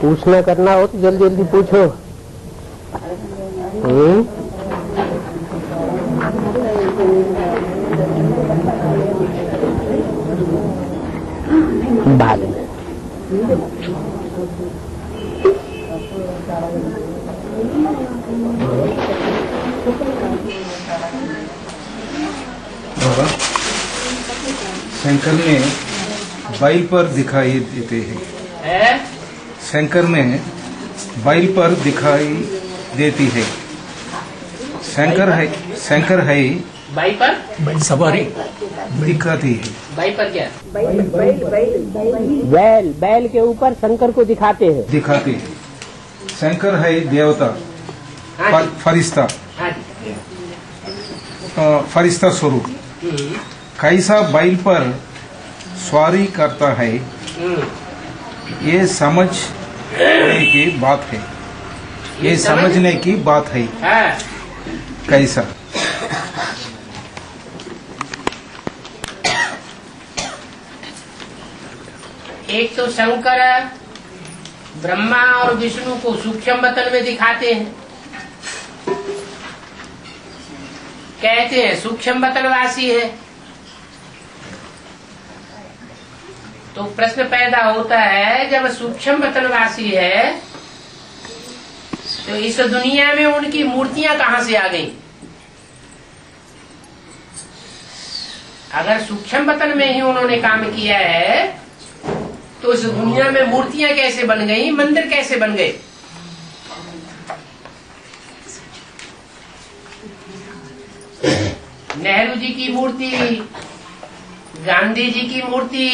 पूछना करना हो तो जल्दी जल्दी पूछो। बाद में शंकर में बैल पर दिखाई देते हैं। शंकर में बैल पर दिखाई देती है। शंकर है बाई पर बैल सवारी दिखाती है। बाई पर क्या? बैल के ऊपर शंकर को दिखाते हैं। शंकर है देवता, फरिश्ता, फरिश्ता स्वरूप। कैसा बैल पर सवारी करता है, ये समझने की बात है। ये समझने की बात है। कैसा? एक तो शंकर ब्रह्मा और विष्णु को सूक्ष्म वतन में दिखाते हैं, कहते हैं सूक्ष्म वतनवासी है। तो प्रश्न पैदा होता है, जब सूक्ष्म वतनवासी है तो इस दुनिया में उनकी मूर्तियां कहां से आ गई? अगर सूक्ष्म वतन में ही उन्होंने काम किया है तो इस दुनिया में मूर्तियां कैसे बन गई, मंदिर कैसे बन गए? नेहरू जी की मूर्ति, गांधी जी की मूर्ति,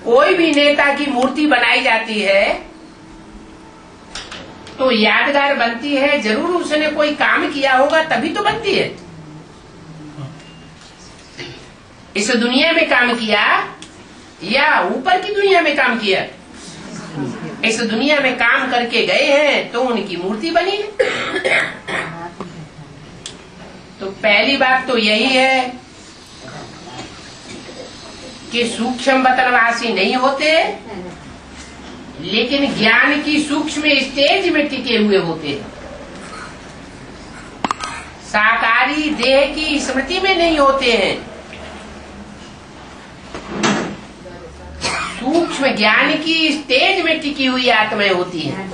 कोई भी नेता की मूर्ति बनाई जाती है तो यादगार बनती है। जरूर उसने कोई काम किया होगा तभी तो बनती है। इस दुनिया में काम किया या ऊपर की दुनिया में काम किया? इस दुनिया में काम करके गए हैं तो उनकी मूर्ति बनी है। तो पहली बात तो यही है कि सूक्ष्म वतनवासी नहीं होते, लेकिन ज्ञान की सूक्ष्म स्टेज में टिके हुए होते हैं। साकारी देह की स्मृति में नहीं होते हैं। सूक्ष्म ज्ञान की स्टेज में टिकी हुई आत्माएं होती हैं।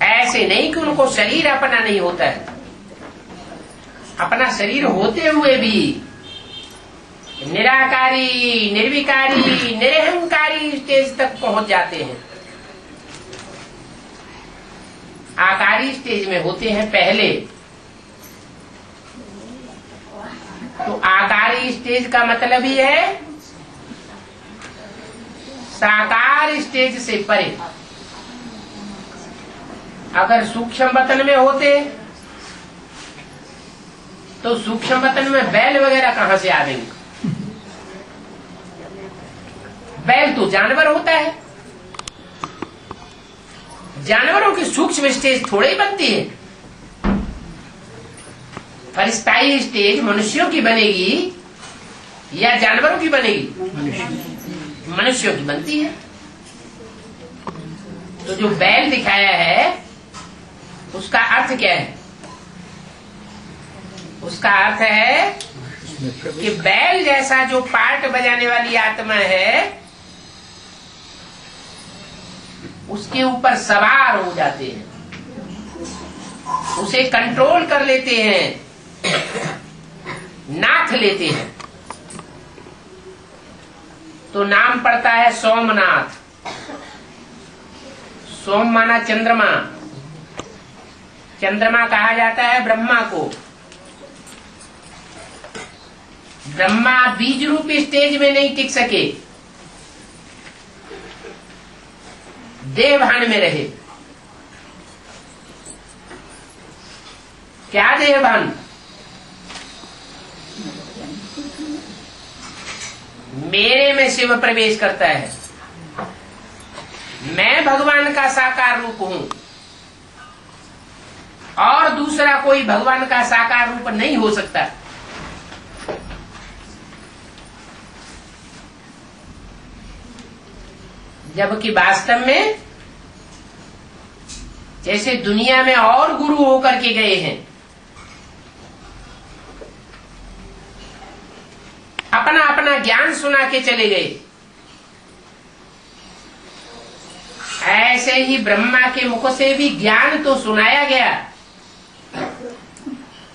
ऐसे नहीं कि उनको शरीर अपना नहीं होता है। अपना शरीर होते हुए भी निराकारी, निर्विकारी, निरहंकारी स्टेज तक पहुंच जाते हैं। आकारी स्टेज में होते हैं पहले। तो आकारी स्टेज का मतलब ही है साकार स्टेज से परे। अगर सूक्ष्म वतन में होते तो सूक्ष्म वतन में बैल वगैरह कहां से आवेंगे? बैल तो जानवर होता है। जानवरों की सूक्ष्म स्टेज थोड़े ही बनती है। पर स्थायी स्टेज मनुष्यों की बनेगी या जानवरों की बनेगी? मनुष्यों की बनती है। तो जो बैल दिखाया है उसका अर्थ क्या है? उसका अर्थ है कि बैल जैसा जो पार्ट बजाने वाली आत्मा है उसके ऊपर सवार हो जाते हैं, उसे कंट्रोल कर लेते हैं, नाथ लेते हैं। तो नाम पड़ता है सोमनाथ। सोम माना चंद्रमा। चंद्रमा कहा जाता है ब्रह्मा को। ब्रह्मा बीज रूपी स्टेज में नहीं टिक सके, देवभान में रहे। क्या देवभान? मेरे में शिव प्रवेश करता है, मैं भगवान का साकार रूप हूं और दूसरा कोई भगवान का साकार रूप नहीं हो सकता। जबकि वास्तव में जैसे दुनिया में और गुरु होकर के गए हैं, अपना अपना ज्ञान सुना के चले गए, ऐसे ही ब्रह्मा के मुख से भी ज्ञान तो सुनाया गया,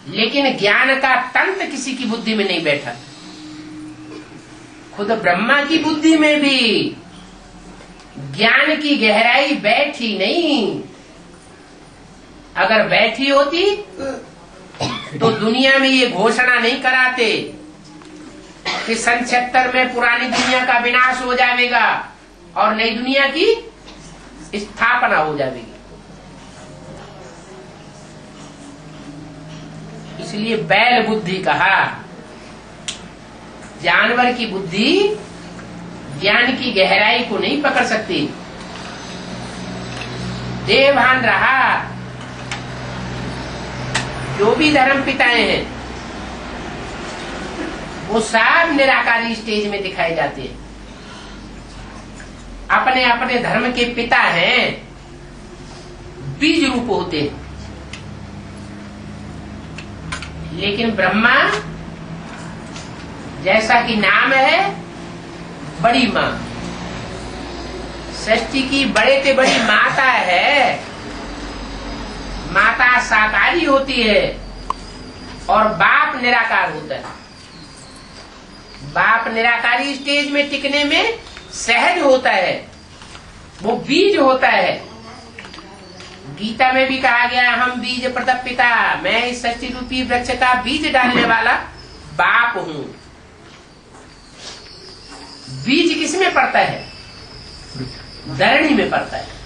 लेकिन ज्ञान का तंत्र किसी की बुद्धि में नहीं बैठा। खुद ब्रह्मा की बुद्धि में भी ज्ञान की गहराई बैठी नहीं। अगर बैठी होती तो दुनिया में ये घोषणा नहीं कराते कि सन 76 में पुरानी दुनिया का विनाश हो जाएगा और नई दुनिया की स्थापना हो जाएगी। इसलिए बैल बुद्धि कहा। जानवर की बुद्धि ज्ञान की गहराई को नहीं पकड़ सकती। देवभान रहा, जो भी धर्म पिताएं हैं वो सब निराकारी स्टेज में दिखाए जाते हैं। अपने अपने धर्म के पिता हैं, बीज रूप होते हैं। लेकिन ब्रह्मा जैसा कि नाम है बड़ी माँ, सृष्टि की बड़े से बड़ी माता है। माता साकारी होती है और बाप निराकार होता है। बाप निराकारी स्टेज में टिकने में सहज होता है, वो बीज होता है। गीता में भी कहा गया, हम बीज प्रदप पिता, मैं इस सृष्टि रूपी वृक्ष का बीज डालने वाला बाप हूँ। बीज किसमें पड़ता है? धरणी में पड़ता है।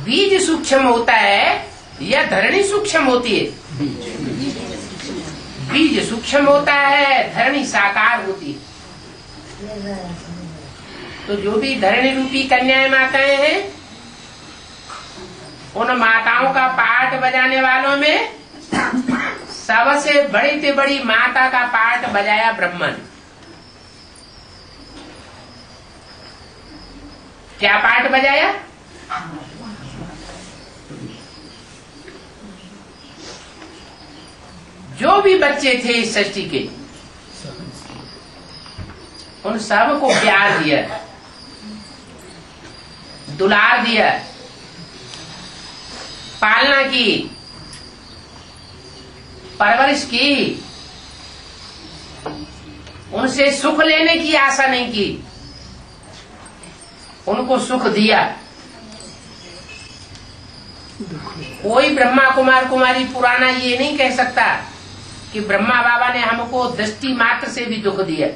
बीज सूक्ष्म होता है या धरणी सूक्ष्म होती है? बीज सूक्ष्म होता है, धरणी साकार होती है। तो जो भी धरणी रूपी कन्याएं माताएं हैं, उन माताओं का पाठ बजाने वालों में सबसे बड़ी से बड़ी माता का पाठ बजाया ब्रह्मा ने। क्या पाठ बजाया? जो भी बच्चे थे इस सृष्टि के, उन सबको प्यार दिया, दुलार दिया, पालना की, परवरिश की। उनसे सुख लेने की आशा नहीं की, उनको सुख दिया। कोई ब्रह्मा कुमार कुमारी पुराना ये नहीं कह सकता कि ब्रह्मा बाबा ने हमको दृष्टि मात्र से भी दुख दिया।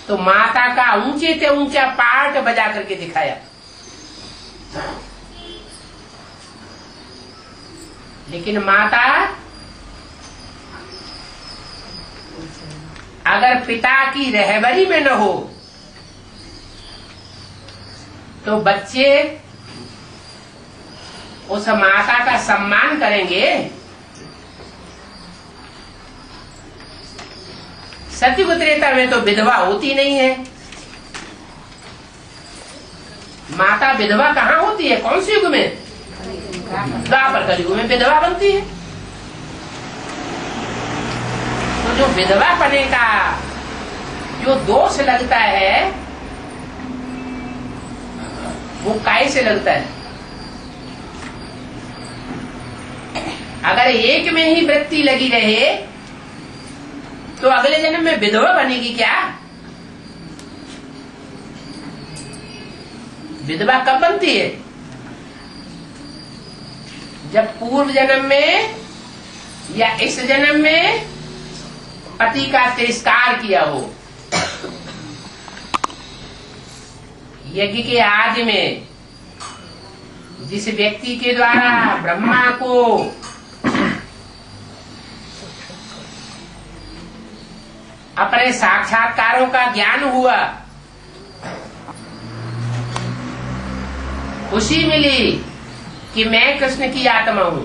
तो माता का ऊंचे से ऊंचा पाठ बजा करके दिखाया। लेकिन माता अगर पिता की रहबरी में न हो तो बच्चे उस माता का सम्मान करेंगे। सतयुग त्रेता में तो विधवा होती नहीं है। माता विधवा कहाँ होती है? कौन से युग में? द्वापर कलयुग में विधवा बनती है। तो जो विधवा पने का जो दोष लगता है वो काय से लगता है? अगर एक में ही वृत्ति लगी रहे तो अगले जन्म में विधवा बनेगी क्या? विधवा कब बनती है? जब पूर्व जन्म में या इस जन्म में पति का तिरस्कार किया हो। यज्ञ के आदि में जिस व्यक्ति के द्वारा ब्रह्मा को अपने साक्षात्कारों का ज्ञान हुआ, खुशी मिली कि मैं कृष्ण की आत्मा हूं,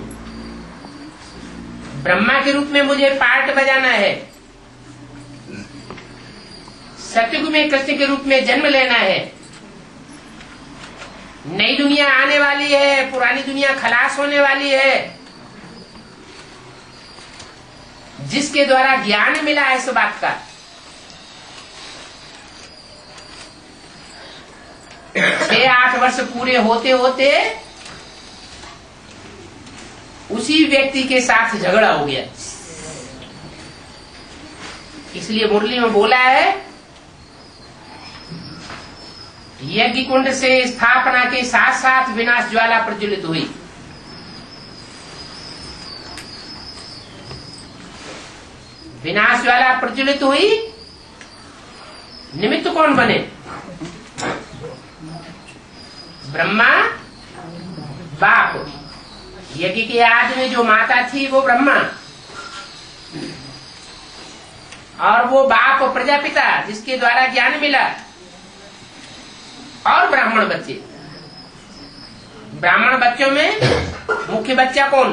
ब्रह्मा के रूप में मुझे पाठ बजाना है, सतयुग में कृष्ण के रूप में जन्म लेना है। नई दुनिया आने वाली है, पुरानी दुनिया खलास होने वाली है। जिसके द्वारा ज्ञान मिला है इस बात का, 6-8 वर्ष पूरे होते होते उसी व्यक्ति के साथ झगड़ा हो गया। इसलिए मुरली में बोला है, यज्ञ कुंड से स्थापना के साथ साथ विनाश ज्वाला प्रज्वलित हुई। विनाश ज्वाला प्रज्वलित हुई, निमित्त कौन बने? ब्रह्मा बाप। यज्ञ के आदि में जो माता थी वो ब्रह्मा, और वो बाप प्रजापिता जिसके द्वारा ज्ञान मिला, और ब्राह्मण बच्चे। ब्राह्मण बच्चों में मुख्य बच्चा कौन?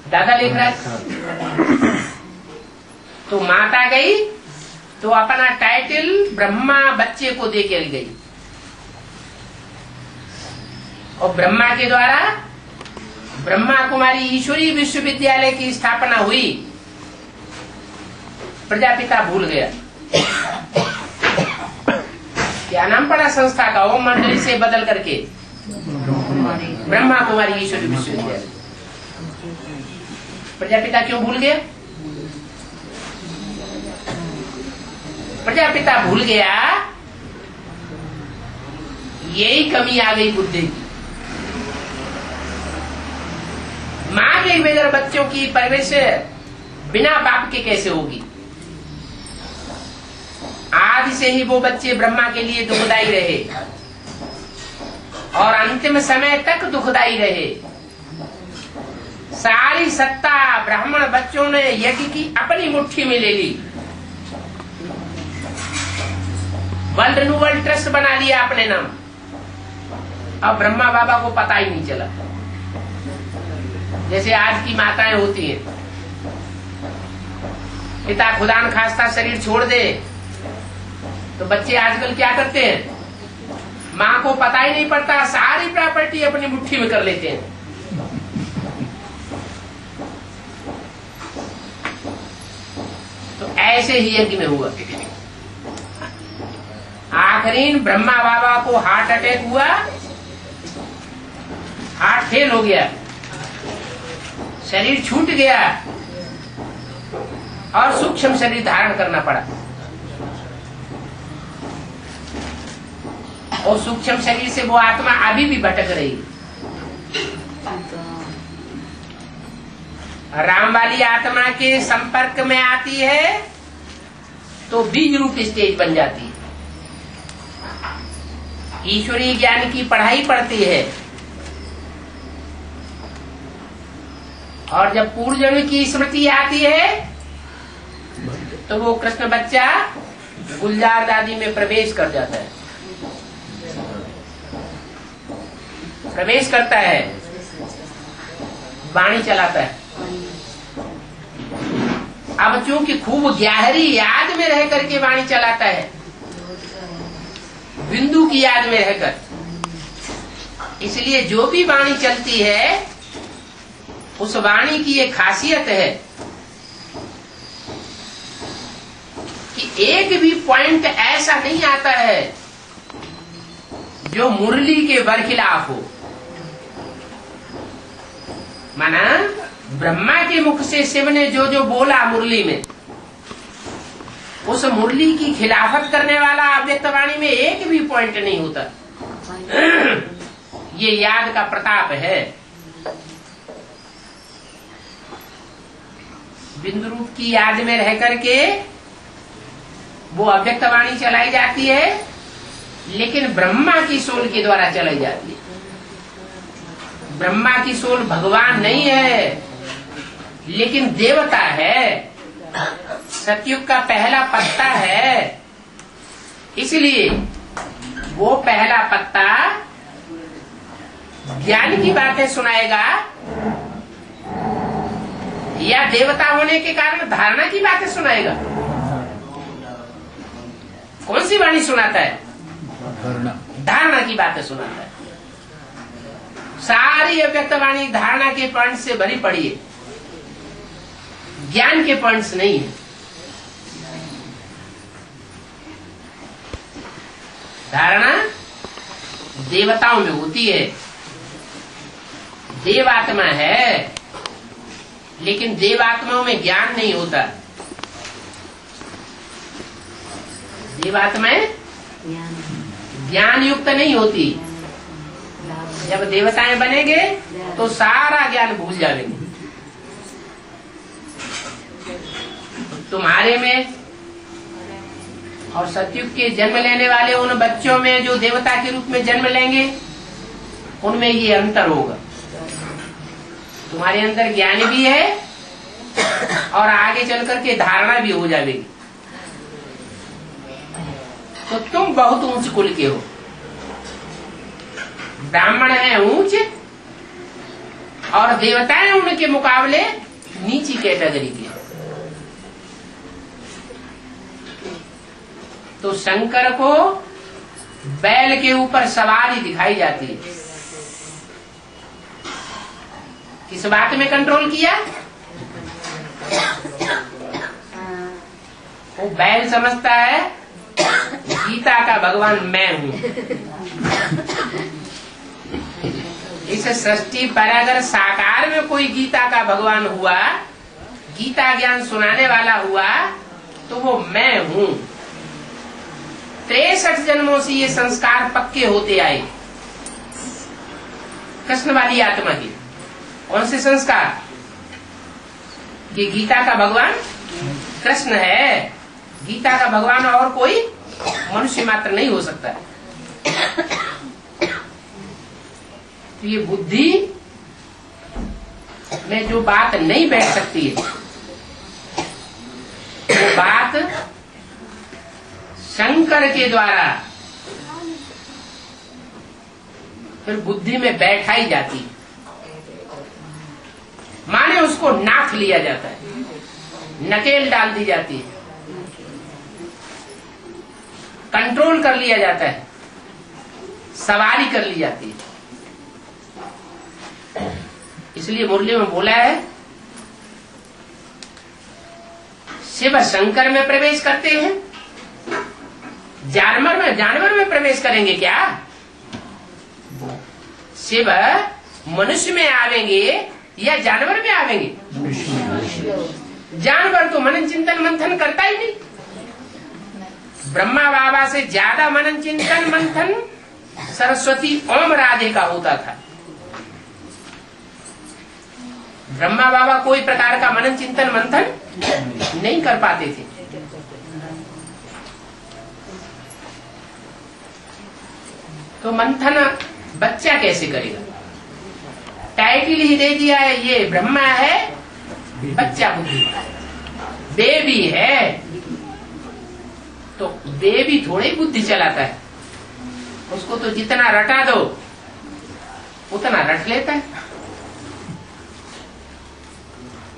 दादा लेखराज। तो माता गई तो अपना टाइटल ब्रह्मा बच्चे को देकर गई, और ब्रह्मा के द्वारा ब्रह्मा कुमारी ईश्वरी विश्वविद्यालय की स्थापना हुई। प्रजापिता भूल गया, क्या नाम पड़ा संस्था का? ओम मंडली से बदल करके ब्रह्मा कुमारी ईश्वरी विश्वविद्यालय। प्रजापिता क्यों भूल गया? प्रजापिता भूल गया, यही कमी आ गई बुद्धि की। मां के बगैर बच्चों की परवरिश बिना बाप के कैसे होगी? आदि से ही वो बच्चे ब्रह्मा के लिए दुखदाई रहे, और अंतिम समय तक दुखदाई रहे। सारी सत्ता ब्राह्मण बच्चों ने यज्ञ की अपनी मुट्ठी में ले ली, वर्ल्ड रिन्यूअल ट्रस्ट बना लिया अपने नाम। अब ब्रह्मा बाबा को पता ही नहीं चला। जैसे आज की माताएं होती हैं, पिता खुदा न खास्ता शरीर छोड़ दे तो बच्चे आजकल क्या करते हैं? माँ को पता ही नहीं पड़ता, सारी प्रॉपर्टी अपनी मुट्ठी में कर लेते हैं। तो ऐसे ही यज्ञ में हुआ। आखिरीन ब्रह्मा बाबा को हार्ट अटैक हुआ, हार्ट फेल हो गया, शरीर छूट गया, और सूक्ष्म शरीर धारण करना पड़ा। और सूक्ष्म शरीर से वो आत्मा अभी भी भटक रही। राम वाली आत्मा के संपर्क में आती है तो बीज रूप स्टेज बन जाती है। ईश्वरीय ज्ञान की पढ़ाई पढ़ती है, और जब पूर्व जन्म की स्मृति आती है तो वो कृष्ण बच्चा गुलजार दादी में प्रवेश कर जाता है, प्रवेश करता है, वाणी चलाता है। अब चूंकि खूब गहरी याद में रह करके वाणी चलाता है, बिंदु की याद में रहकर, इसलिए जो भी वाणी चलती है उस वाणी की एक खासियत है कि एक भी पॉइंट ऐसा नहीं आता है जो मुरली के बरखिलाफ हो। माना ब्रह्मा के मुख से शिव ने जो जो बोला मुरली में, उस मुरली की खिलाफत करने वाला अव्यक्त वाणी में एक भी पॉइंट नहीं होता। ये याद का प्रताप है। बिंदु रूप की याद में रह करके वो अव्यक्त वाणी चलाई जाती है, लेकिन ब्रह्मा की सोल के द्वारा चलाई जाती है। ब्रह्मा की सोल भगवान नहीं है, लेकिन देवता है, सतयुग का पहला पत्ता है। इसलिए वो पहला पत्ता ज्ञान की बातें सुनाएगा, या देवता होने के कारण धारणा की बातें सुनाएगा। सी वाणी सुनाता है? धारणा की बातें सुनाता है। सारी अव्यक्त वाणी धारणा के पॉइंट से भरी पड़ी है, ज्ञान के पॉइंट्स नहीं है। धारणा देवताओं में होती है, देवात्मा है, लेकिन देवात्माओं में ज्ञान नहीं होता। देवात्माएं ज्ञान युक्त नहीं होती। जब देवताएं बनेंगे तो सारा ज्ञान भूल जाएंगे। तुम्हारे में और सतयुग के जन्म लेने वाले उन बच्चों में जो देवता के रूप में जन्म लेंगे, उनमें ये अंतर होगा। तुम्हारे अंदर ज्ञान भी है और आगे चल करके धारणा भी हो जाएगी। तो तुम बहुत ऊंच कुल के हो। ब्राह्मण है ऊंच और देवताएं उनके मुकाबले नीची कैटेगरी के। तो शंकर को बैल के ऊपर सवारी दिखाई जाती है। किस बात में कंट्रोल किया? वो बैल समझता है गीता का भगवान मैं हूं। इस सृष्टि पर अगर साकार में कोई गीता का भगवान हुआ, गीता ज्ञान सुनाने वाला हुआ, तो वो मैं हूं। 63 जन्मों से ये संस्कार पक्के होते आए कृष्ण वाली आत्मा के। कौन से संस्कार? कि गीता का भगवान कृष्ण है, गीता का भगवान और कोई मनुष्य मात्र नहीं हो सकता। तो ये बुद्धि में जो बात नहीं बैठ सकती है, वो बात शंकर के द्वारा फिर बुद्धि में बैठाई जाती है। माने उसको नाथ लिया जाता है, नकेल डाल दी जाती है, कंट्रोल कर लिया जाता है, सवारी कर ली जाती है। इसलिए मुरली में बोला है, शिव शंकर में प्रवेश करते हैं, जानवर में प्रवेश करेंगे क्या? शिव मनुष्य में आवेंगे या जानवर में आवेंगे? जानवर तो मनन चिंतन मंथन करता ही नहीं। ब्रह्मा बाबा से ज्यादा मनन चिंतन मंथन सरस्वती ओम राधे का होता था। ब्रह्मा बाबा कोई प्रकार का मनन चिंतन मंथन नहीं कर पाते थे। तो मंथन बच्चा कैसे करेगा? टाइटल ही दे दिया है, ये ब्रह्मा है, बच्चा बुद्धि, बेबी है। तो बेबी थोड़ी बुद्धि चलाता है, उसको तो जितना रटा दो उतना रट लेता है।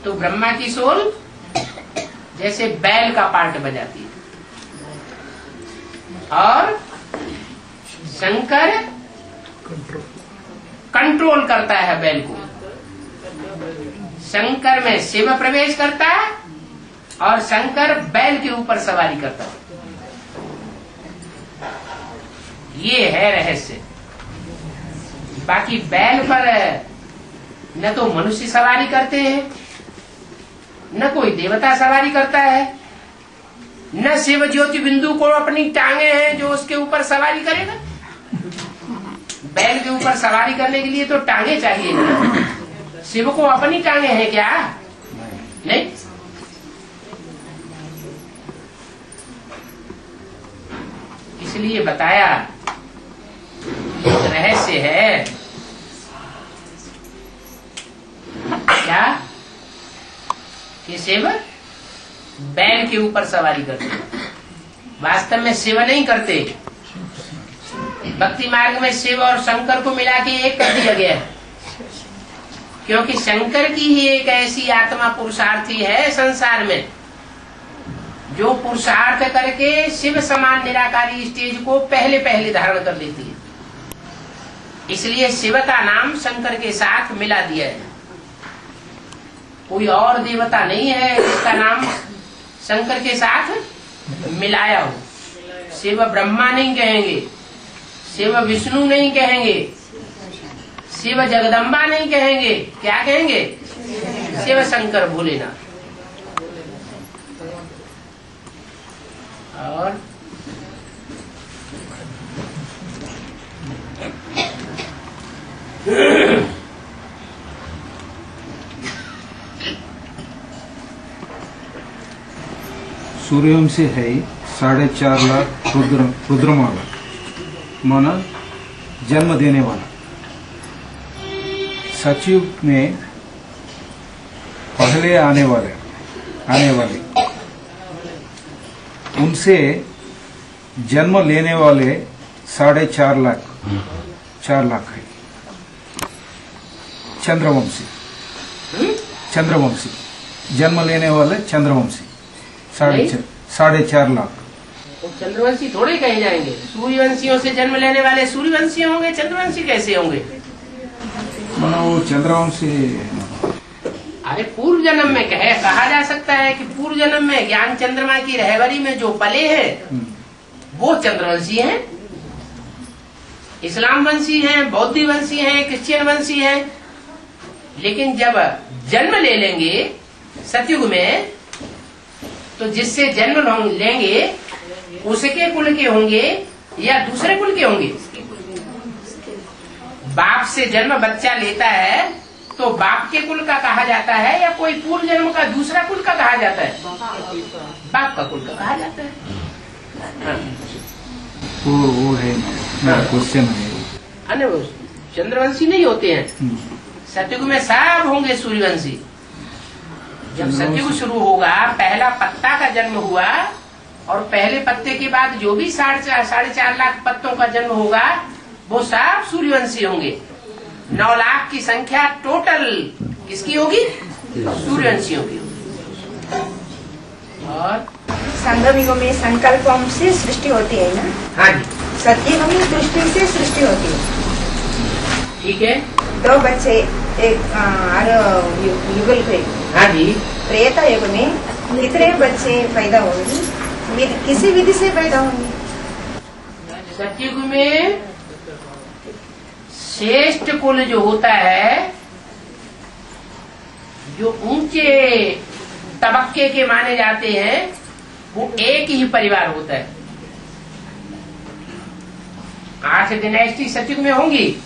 तो ब्रह्मा की सोल जैसे बैल का पार्ट बजाती है और शंकर कंट्रोल करता है बैल को। शंकर में शिव प्रवेश करता है और शंकर बैल के ऊपर सवारी करता है। ये है रहस्य। बाकी बैल पर न तो मनुष्य सवारी करते हैं, न कोई देवता सवारी करता है, न शिव ज्योति बिंदु को अपनी टांगे हैं जो उसके ऊपर सवारी करेगा। बैल के ऊपर सवारी करने के लिए तो टांगे चाहिए ना। शिव को अपनी टांगे हैं क्या? नहीं। इसलिए बताया एक रहस्य है। क्या? कि शिव बैल के ऊपर सवारी करते। वास्तव में शिव नहीं करते। भक्ति मार्ग में शिव और शंकर को मिला के एक कर दिया गया है, क्योंकि शंकर की ही एक ऐसी आत्मा पुरुषार्थी है संसार में जो पुरुषार्थ करके शिव समान निराकारी स्टेज को पहले पहले धारण कर लेती है। इसलिए शिव का नाम शंकर के साथ मिला दिया है। कोई और देवता नहीं है जिसका नाम शंकर के साथ मिलाया हो। शिव ब्रह्मा नहीं कहेंगे, शिव विष्णु नहीं कहेंगे, शिव जगदम्बा नहीं कहेंगे, क्या कहेंगे? शिव शंकर भोलेनाथ। और सूर्यवंशी है 4.5 लाख रुद्रमाला माना जन्म देने वाला। सतयुग में पहले आने वाले उनसे जन्म लेने वाले 4.5 लाख 4 लाख है। चंद्रवंशी जन्म लेने वाले चंद्रवंशी 4.5 लाख। तो चंद्रवंशी थोड़े कहे जाएंगे। सूर्यवंशियों से जन्म लेने वाले सूर्यवंशी होंगे, चंद्रवंशी कैसे होंगे? वो चंद्रवंशी। अरे पूर्व जन्म में कहा जा सकता है कि पूर्व जन्म में ज्ञान चंद्रमा की रहबरी में जो पले हैं वो चंद्रवंशी हैं, इस्लाम वंशी हैं, बौद्ध वंशी हैं, क्रिश्चियन वंशी हैं। लेकिन जब जन्म ले लेंगे सतयुग में तो जिससे जन्म लेंगे उसके कुल के होंगे या दूसरे कुल के होंगे? बाप से जन्म बच्चा लेता है तो बाप के कुल का कहा जाता है या कोई पूर्व जन्म का दूसरा कुल का कहा जाता है? बाप का कुल का कहा जाता है। हाँ। वो है क्वेश्चन है। अन्य चंद्रवंशी नहीं होते हैं। सतयुग में सब होंगे सूर्यवंशी। जब सतयुग शुरू होगा, पहला पत्ता का जन्म हुआ और पहले पत्ते के बाद जो भी 4.5 लाख पत्तों का जन्म होगा वो सब सूर्यवंशी होंगे। 9 लाख की संख्या टोटल किसकी होगी? सूर्यवंशियों की होगी। और संगम युग में संकल्पों से सृष्टि होती है ना? हाँ जी। सतयुग में दृष्टि से सृष्टि होती है। ठीक है। 2 बच्चे एक युगल हुए। हाँ जी। त्रेता युग में कितने बच्चे पैदा होंगे? किसी विधि से पैदा होंगे। सतयुग में श्रेष्ठ कुल जो होता है, जो ऊंचे तबक्के के माने जाते हैं, वो एक ही परिवार होता है। 8 डायनेस्टी सतयुग में होंगी,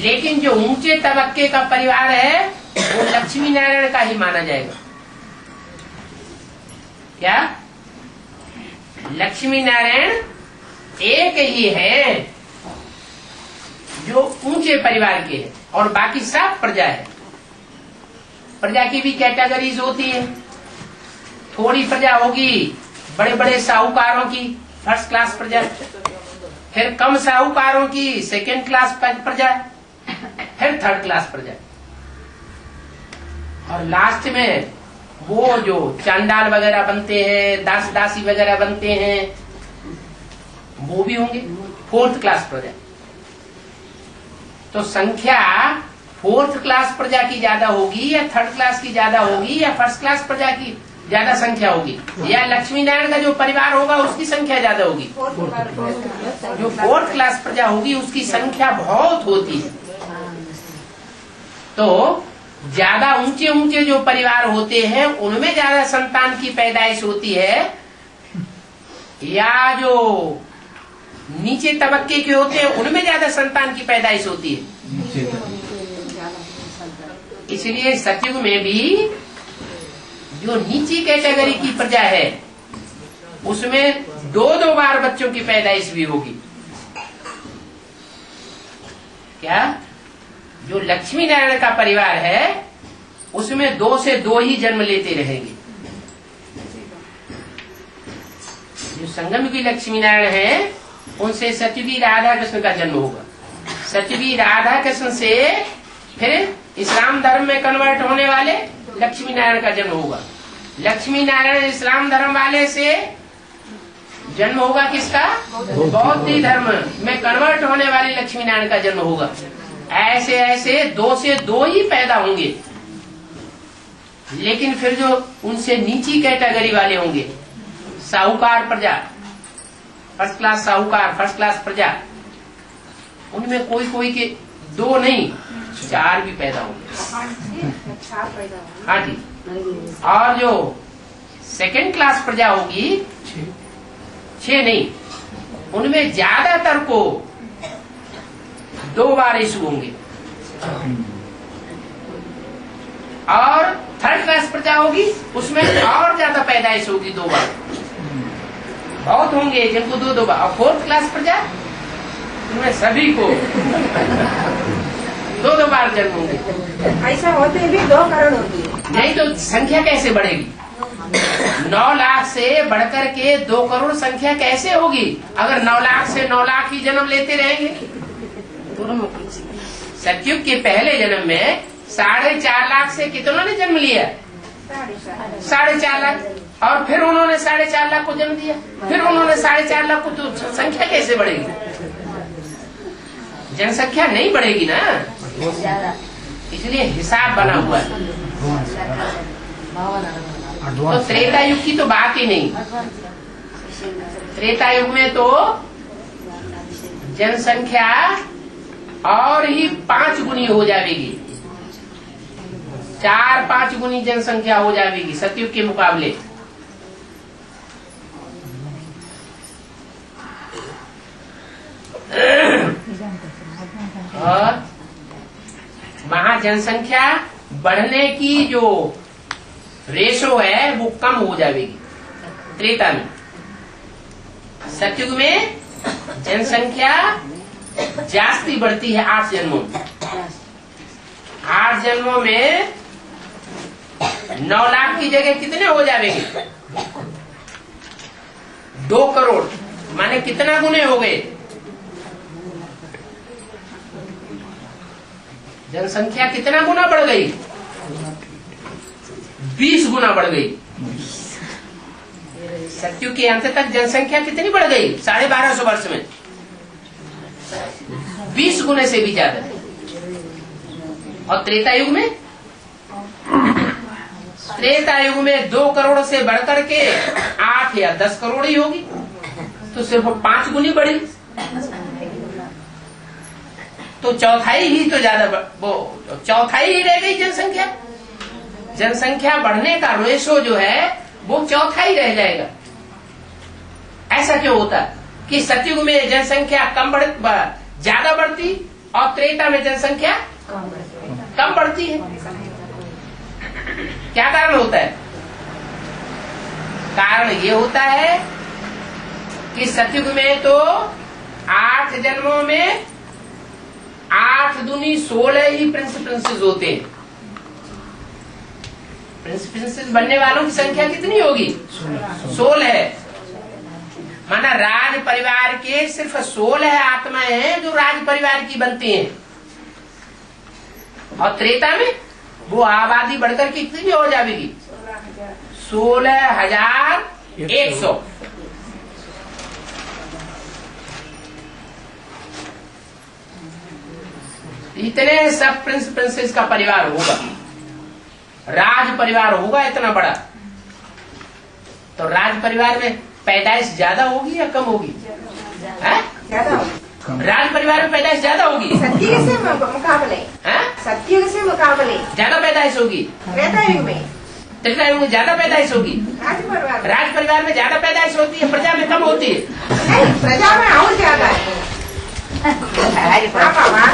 लेकिन जो ऊंचे तबक्के का परिवार है वो लक्ष्मी नारायण का ही माना जाएगा। क्या? लक्ष्मी नारायण एक ही है जो ऊंचे परिवार के हैं और बाकी सब प्रजा है। प्रजा की भी कैटेगरीज होती है। थोड़ी प्रजा होगी बड़े बड़े साहूकारों की, फर्स्ट क्लास प्रजा, फिर कम साहूकारों की सेकंड क्लास प्रजा, फिर थर्ड क्लास प्रजा, और लास्ट में वो जो चांडाल वगैरह बनते हैं, दास दासी वगैरह बनते हैं, वो भी होंगे, 4th क्लास प्रजा। तो संख्या 4th क्लास प्रजा की ज्यादा होगी या 3rd क्लास की ज्यादा होगी या 1st क्लास प्रजा की ज्यादा संख्या होगी, या लक्ष्मी नारायण का जो परिवार होगा उसकी संख्या ज्यादा होगी? जो 4th क्लास प्रजा होगी उसकी संख्या बहुत होती है। तो ज्यादा ऊंचे ऊंचे जो परिवार होते हैं उनमें ज्यादा संतान की पैदाइश होती है, या जो नीचे तबक्के के होते हैं उनमें ज्यादा संतान की पैदाइश होती है। इसलिए सतयुग में भी जो नीची कैटेगरी की प्रजा है उसमें 2-2 बार बच्चों की पैदाइश भी होगी। क्या? जो लक्ष्मी नारायण का परिवार है उसमें 2 से 2 ही जन्म लेते रहेंगे। जो संगम की लक्ष्मी नारायण है उनसे सतयुगी राधा कृष्ण का जन्म होगा। सतयुगी राधा कृष्ण से फिर इस्लाम धर्म में कन्वर्ट होने वाले लक्ष्मी नारायण का जन्म होगा। लक्ष्मी नारायण इस्लाम धर्म वाले से जन्म होगा किसका? बौद्ध धर्म में कन्वर्ट होने वाली लक्ष्मी नारायण का जन्म होगा। ऐसे ऐसे 2 से 2 ही पैदा होंगे। लेकिन फिर जो उनसे नीची कैटेगरी वाले होंगे, साहूकार प्रजा, फर्स्ट क्लास साहूकार, फर्स्ट क्लास प्रजा, उनमें कोई कोई के 2 नहीं 4 भी पैदा होंगे। हाँ जी। और जो सेकंड क्लास प्रजा होगी 6 नहीं, उनमें ज्यादातर को 2 बार इशू होंगे। और थर्ड क्लास प्रजा होगी, उसमें और ज्यादा पैदाइश होगी 2 बार, बहुत होंगे जिनको 2 बार। और फोर्थ क्लास प्रजा, उनमें सभी को 2 बार जन्म होंगे। ऐसा होते भी 2 करोड़ होगी, नहीं तो संख्या कैसे बढ़ेगी? 9 लाख से बढ़कर के 2 करोड़ संख्या कैसे होगी अगर 9 लाख से 9 लाख ही जन्म लेते रहेंगे? सतयुग के पहले जन्म में 4.5 लाख से कितनों ने जन्म लिया? 4.5 लाख। और फिर उन्होंने 4.5 लाख को जन्म दिया, फिर उन्होंने 4.5 लाख को, तो संख्या कैसे बढ़ेगी? जनसंख्या नहीं बढ़ेगी ना, इसलिए हिसाब बना हुआ है। तो त्रेता युग की तो बात ही नहीं। त्रेता युग में तो जनसंख्या और ही 5 गुनी हो जाएगी, 4-5 गुनी जनसंख्या हो जाएगी सतयुग के मुकाबले। और वहां जनसंख्या बढ़ने की जो रेशो है वो कम हो जाएगी त्रेता में। सतयुग में जनसंख्या जास्ती बढ़ती है 8 जन्मों में। 8 जन्मों में 9 लाख की जगह कितने हो जाएंगे? 2 करोड़, माने कितना गुने हो गए? जनसंख्या कितना गुना बढ़ गई? 20 गुना बढ़ गई। सतयुग के अंत तक जनसंख्या कितनी बढ़ गई? 1250 वर्ष में 20 गुने से भी ज्यादा। और त्रेता युग में, त्रेता युग में 2 करोड़ से बढ़कर के 8 या 10 करोड़ ही होगी, तो सिर्फ 5 गुनी बढ़ी, तो चौथाई ही तो ज्यादा, वो चौथाई ही रह गई जनसंख्या। जनसंख्या बढ़ने का रेशो जो है वो चौथाई रह जाएगा। ऐसा क्यों होता कि सतयुग में जनसंख्या ज्यादा बढ़ती और त्रेता में जनसंख्या कम बढ़ती है? क्या कारण होता है? कारण ये होता है कि सतयुग में तो 8 जन्मों में 8 दूनी 16 ही प्रिंसेस होते हैं। प्रिंसेस बनने वालों की संख्या कितनी होगी? 16 है। माना राज परिवार के सिर्फ 16 आत्माएं हैं जो राज परिवार की बनती हैं। और त्रेता में वो आबादी बढ़कर के कितनी हो जाएगी? 16,100। इतने सब प्रिंसेस का परिवार होगा, राज परिवार होगा इतना बड़ा। तो राज परिवार में पैदाइश ज्यादा होगी या कम होगी? ज्यादा होगी। राज परिवार में पैदाइश ज्यादा होगी। सतयुग से मुकाबले, सतयुग से मुकाबले ज्यादा पैदाइश होगी। त्रेता युग में, त्रेता युग में ज्यादा पैदाइश होगी। राज परिवार में ज्यादा पैदाइश होती है, प्रजा में कम होती है। नहीं, प्रजा में और ज्यादा है।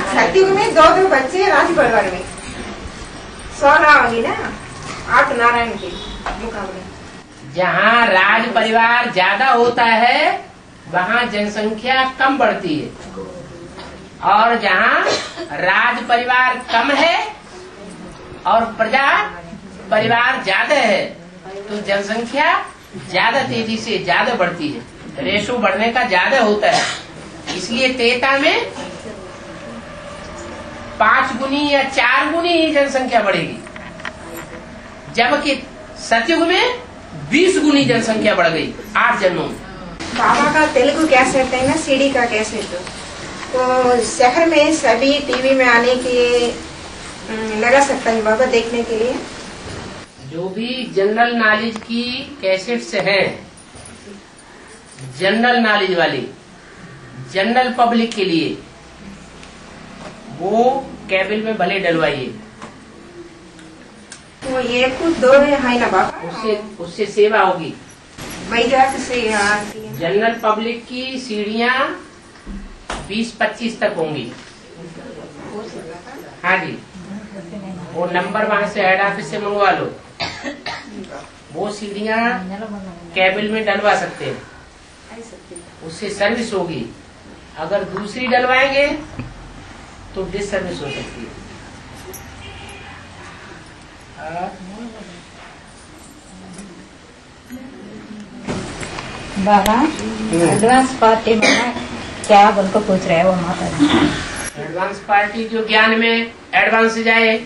सतयुग में 2 बच्चे राज परिवार में 16 होगी ना, 8 नारायण के मुकाबले। जहाँ राज परिवार ज्यादा होता है वहाँ जनसंख्या कम बढ़ती है, और जहाँ राज परिवार कम है और प्रजा परिवार ज्यादा है तो जनसंख्या ज्यादा तेजी से ज्यादा बढ़ती है, रेशो बढ़ने का ज्यादा होता है। इसलिए त्रेता में 5 गुनी या 4 गुनी ही जनसंख्या बढ़ेगी, जबकि सतयुग में 20 गुनी जनसंख्या बढ़ गई 8 जन्मों में। बाबा का तेलुगु कैसेट है ना, सीडी का कैसेट, तो शहर में सभी टीवी में आने के लिए लगा सकता है बाबा देखने के लिए। जो भी जनरल नॉलेज की कैसेट्स हैं, जनरल नॉलेज वाली, जनरल पब्लिक के लिए, वो केबल में भले डलवाइए। वो ये कुछ दो है ना बाबा, उससे सेवा होगी। वैजाग से आती है। जनरल पब्लिक की सीढ़ियाँ 20-25 तक होंगी। हाँ जी, वो नंबर वहां से हेड ऑफिस से मंगवा लो। वो सीढ़ियाँ केबल में डलवा सकते हैं, उससे सर्विस होगी। अगर दूसरी डलवाएंगे तो डिस सर्विस हो सकती है। बाबा एडवांस पार्टी में क्या बोल को पूछ रहे हैं वो माता जी। एडवांस पार्टी जो ज्ञान में एडवांस जाए,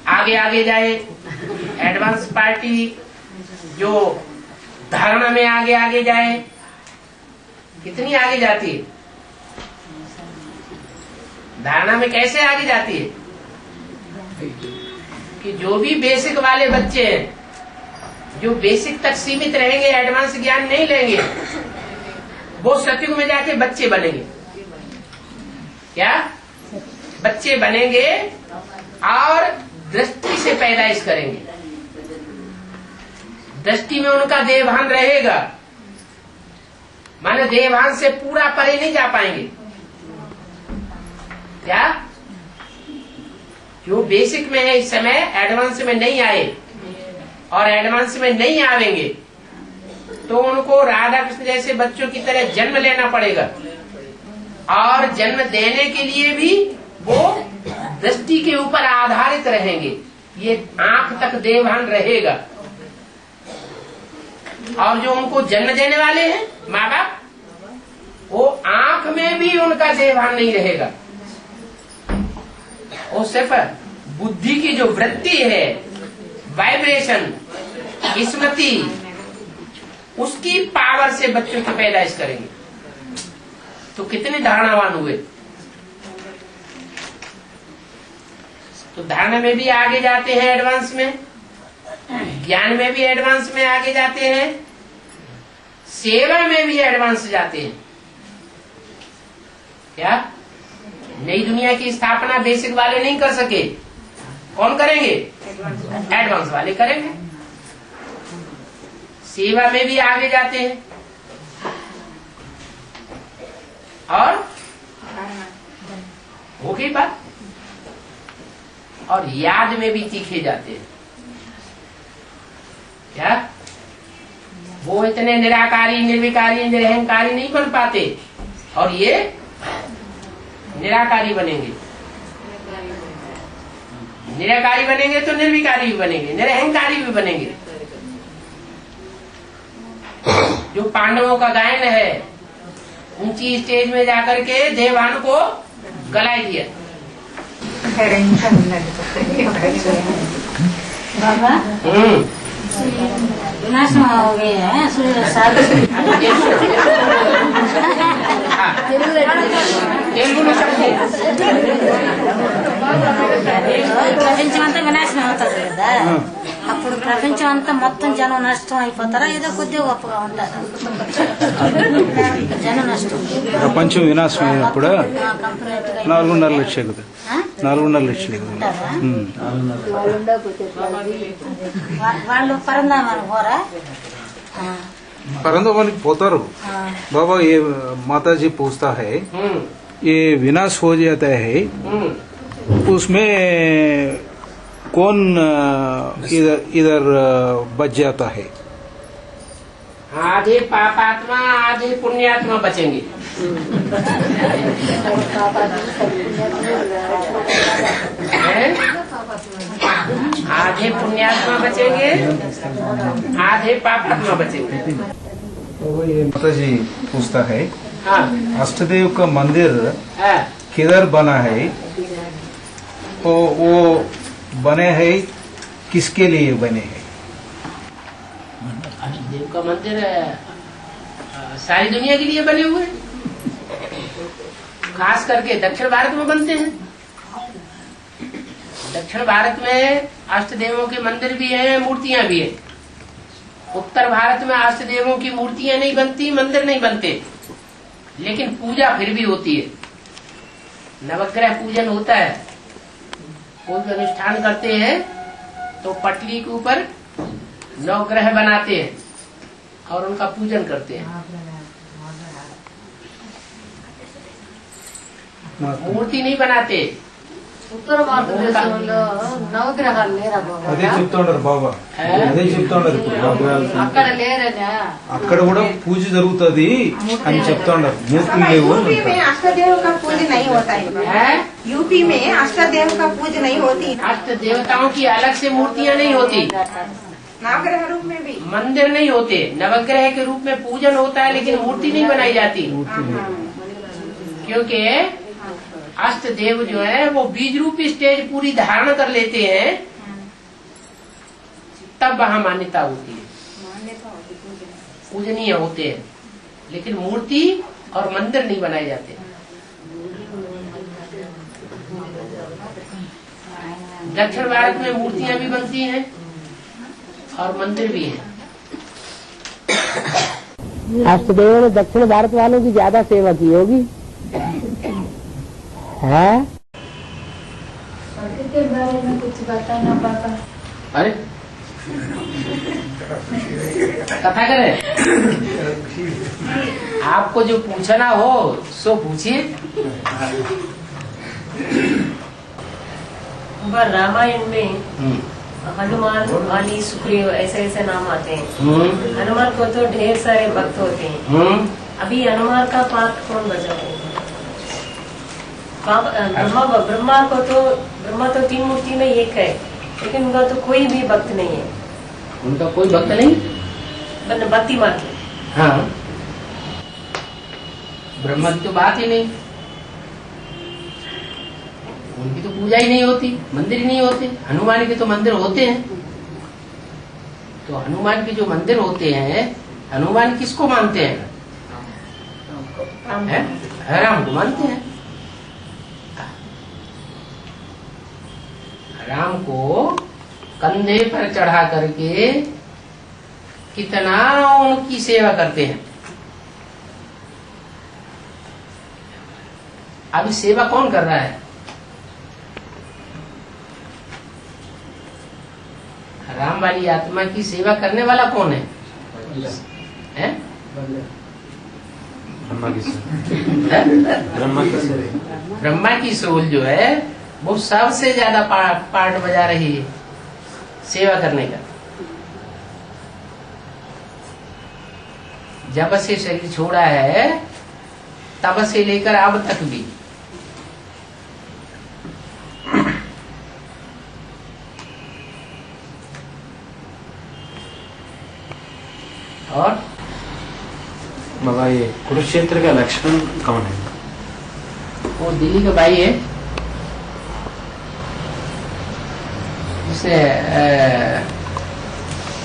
आगे आगे जाए। एडवांस पार्टी जो धारणा में आगे आगे जाए। कितनी आगे जाती है धारणा में, कैसे आगे जाती है कि जो भी बेसिक वाले बच्चे हैं, जो बेसिक तक सीमित रहेंगे, एडवांस ज्ञान नहीं लेंगे, वो सतयुग में जाके बच्चे बनेंगे। क्या बच्चे बनेंगे और दृष्टि से पैदाइश करेंगे। दृष्टि में उनका देवभान रहेगा, माने देवभान से पूरा परे नहीं जा पाएंगे। क्या जो बेसिक में है इस समय एडवांस में नहीं आए और एडवांस में नहीं आवेंगे, तो उनको राधा कृष्ण जैसे बच्चों की तरह जन्म लेना पड़ेगा। और जन्म देने के लिए भी वो दृष्टि के ऊपर आधारित रहेंगे। ये आंख तक देवभान रहेगा। और जो उनको जन्म देने वाले हैं माँ बाप, वो आंख में भी उनका देवभान नहीं रहेगा। वो सिर्फ बुद्धि की जो वृत्ति है, वाइब्रेशन, स्मृति, उसकी पावर से बच्चों की पैदाइश करेंगे। तो कितने धारणावान हुए। तो धारणा में भी आगे जाते हैं एडवांस में, ज्ञान में भी एडवांस में आगे जाते हैं, सेवा में भी एडवांस जाते हैं। क्या नई दुनिया की स्थापना बेसिक वाले नहीं कर सके, कौन करेंगे? एडवांस वाले करेंगे। सेवा में भी आगे जाते हैं और हो गई बात। और याद में भी तीखे जाते हैं। क्या वो इतने निराकारी, निर्विकारी, निरहंकारी नहीं बन पाते, और ये निराकारी बनेंगे। निराकारी बनेंगे तो निर्विकारी भी बनेंगे, निरहंकारी भी बनेंगे। जो पांडवों का गायन है, ऊंची स्टेज में जाकर के देवभान को गलाए दिया। बाबा विनाश हो गए हैं ప్రపంచం అంతా వినాశనం అవుతుంది కదా, అప్పుడు ప్రపంచం అంతా మొత్తం జనం నష్టం అయిపోతారా, ఏదో కొద్దిగా గొప్పగా ఉంటారు జనం నష్టం. ప్రపంచం వినాశం అయినప్పుడు 4.5 లక్షలు కదా, 4.5 లక్షలు వాళ్ళు పరందామని పోరా, परंतु पोतारू बाबा ये माता जी पूछता है ये विनाश हो जाता है, उसमें कौन इधर बच जाता है? आधे पापात्मा आधे पुण्यात्मा बचेंगे। आधे पुण्यात्मा बचेंगे, आधे पापात्मा बचेंगे। माता जी पूछता है हाँ अष्टदेव का मंदिर हाँ किधर बना है, तो वो बने हैं किसके लिए बने हैं? का मंदिर सारी दुनिया के लिए बने हुए हैं, खास करके दक्षिण भारत में बनते हैं। दक्षिण भारत में अष्ट देवों के मंदिर भी हैं, मूर्तियां भी हैं। उत्तर भारत में अष्ट देवों की मूर्तियां नहीं बनती, मंदिर नहीं बनते, लेकिन पूजा फिर भी होती है। नवग्रह पूजन होता है। कोई भी अनुष्ठान करते हैं तो पटली के ऊपर 9 ग्रह बनाते हैं और उनका पूजन करते हैं। मूर्ति नहीं बनाते। ఉత్తర భారతదేశంలో నవగ్రహాలు లేరా అదే చెప్తుంటారు బాబా, అదే చెప్తుంటారు. ఇప్పుడు అక్కడ లేరనా? అక్కడ కూడా పూజ జరుగుతుంది అని చెప్తుంటారు. మూర్తులు లేవు. यूपी में अष्टदेव का पूजा नहीं होता है। यूपी में अष्टदेव का पूजा नहीं होती। अष्ट देवताओं की अलग से मूर्तियां नहीं होती, नवग्रह रूप में भी मंदिर नहीं होते। नवग्रह के रूप में पूजन होता है, लेकिन मूर्ति नहीं बनाई जाती, क्योंकि अष्ट देव जो है वो बीज रूपी स्टेज पूरी धारण कर लेते हैं, तब वहाँ मान्यता होती है, पूजनीय होते हैं, लेकिन मूर्ति और मंदिर नहीं बनाए जाते। दक्षिण भारत में मूर्तियां भी बनती हैं और मंदिर भी हैं। अष्टदेव ने दक्षिण भारत वालों की ज्यादा सेवा की होगी है। के बारे में कुछ बताना पापा। अरे कथा करे, आपको जो पूछना हो सो पूछिए। रामायण में हनुमान, वाली, सुग्रीव ऐसे ऐसे नाम आते हैं। हनुमान को तो ढेर सारे भक्त होते हैं। अभी हनुमान का पाठ कौन बजाते हैं? ब्रह्मा तो 3 मूर्ति में एक है, लेकिन उनका तो कोई भी भक्त नहीं है। उनका कोई भक्त नहीं, भक्ति माँ की। हाँ, ब्रह्मा की तो बात ही नहीं, उनकी तो पूजा ही नहीं होती, मंदिर ही नहीं होते। हनुमान के तो मंदिर होते हैं। तो हनुमान के जो मंदिर होते हैं, हनुमान किसको मानते हैं? राम को मानते हैं। राम को कंधे पर चढ़ा करके कितना उनकी सेवा करते हैं। अभी सेवा कौन कर रहा है? राम वाली आत्मा की सेवा करने वाला कौन है? ब्रह्मा की सोल जो है वो सबसे ज्यादा पार्ट बजा रही है सेवा करने का। जब से शरीर छोड़ा है तब से लेकर अब तक भी। और बाबा ये कुरुक्षेत्र का लक्ष्मण कौन है? वो दिल्ली का भाई है, जिसने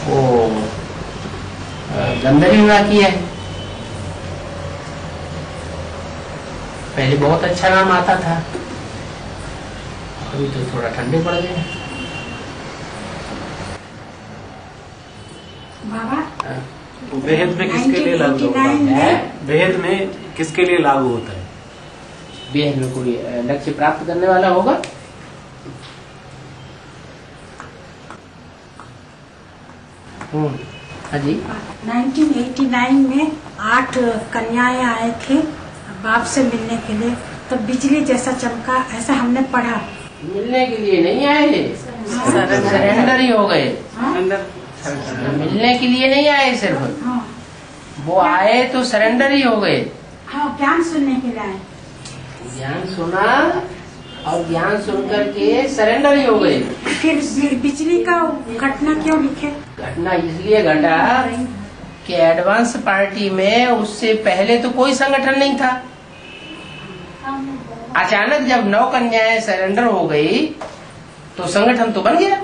वो गंधर्व विवाह किया है। पहले बहुत अच्छा नाम आता था, अभी तो थोड़ा ठंडे पड़ गए। बाबा बेहद में किसके लिए लागू होता है? बेहद में किसके लिए लागू होता है? बेहद में कोई लक्ष्य प्राप्त करने वाला होगा। हाँ जी। 1989 में 8 कन्याएं आए थे बाप से मिलने के लिए, तो बिजली जैसा चमका, ऐसा हमने पढ़ा। मिलने के लिए नहीं आए, सरेंडर ही हो गए। मिलने के लिए नहीं आए सिर्फ, वो आए तो सरेंडर ही हो गए। हाँ, ज्ञान सुनने के लिए आए। ज्ञान सुना और ज्ञान सुनकर के सरेंडर ही हो गए। फिर बिजली का घटना क्यों लिखे? घटना इसलिए घटा कि एडवांस पार्टी में उससे पहले तो कोई संगठन नहीं था। अचानक जब 9 कन्याएं सरेंडर हो गई तो संगठन तो बन गया।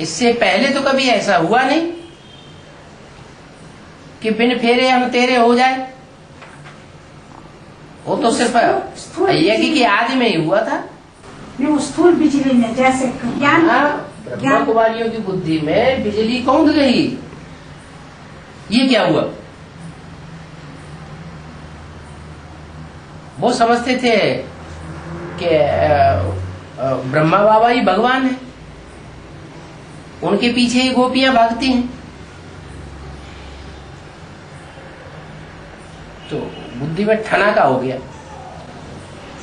इससे पहले तो कभी ऐसा हुआ नहीं। कि बिन फेरे हम तेरे हो जाए। वो तो सिर्फ यज्ञ की आदि में ही हुआ था। नहीं, वो स्थूल बिजली ने जैसे ज्ञान ब्रह्मा कुमारियों की बुद्धि में बिजली कौंध गई। ये क्या हुआ? वो समझते थे कि ब्रह्मा बाबा ही भगवान है, उनके पीछे ही गोपियां भागती हैं। तो बुद्धि में ठनाका हो गया।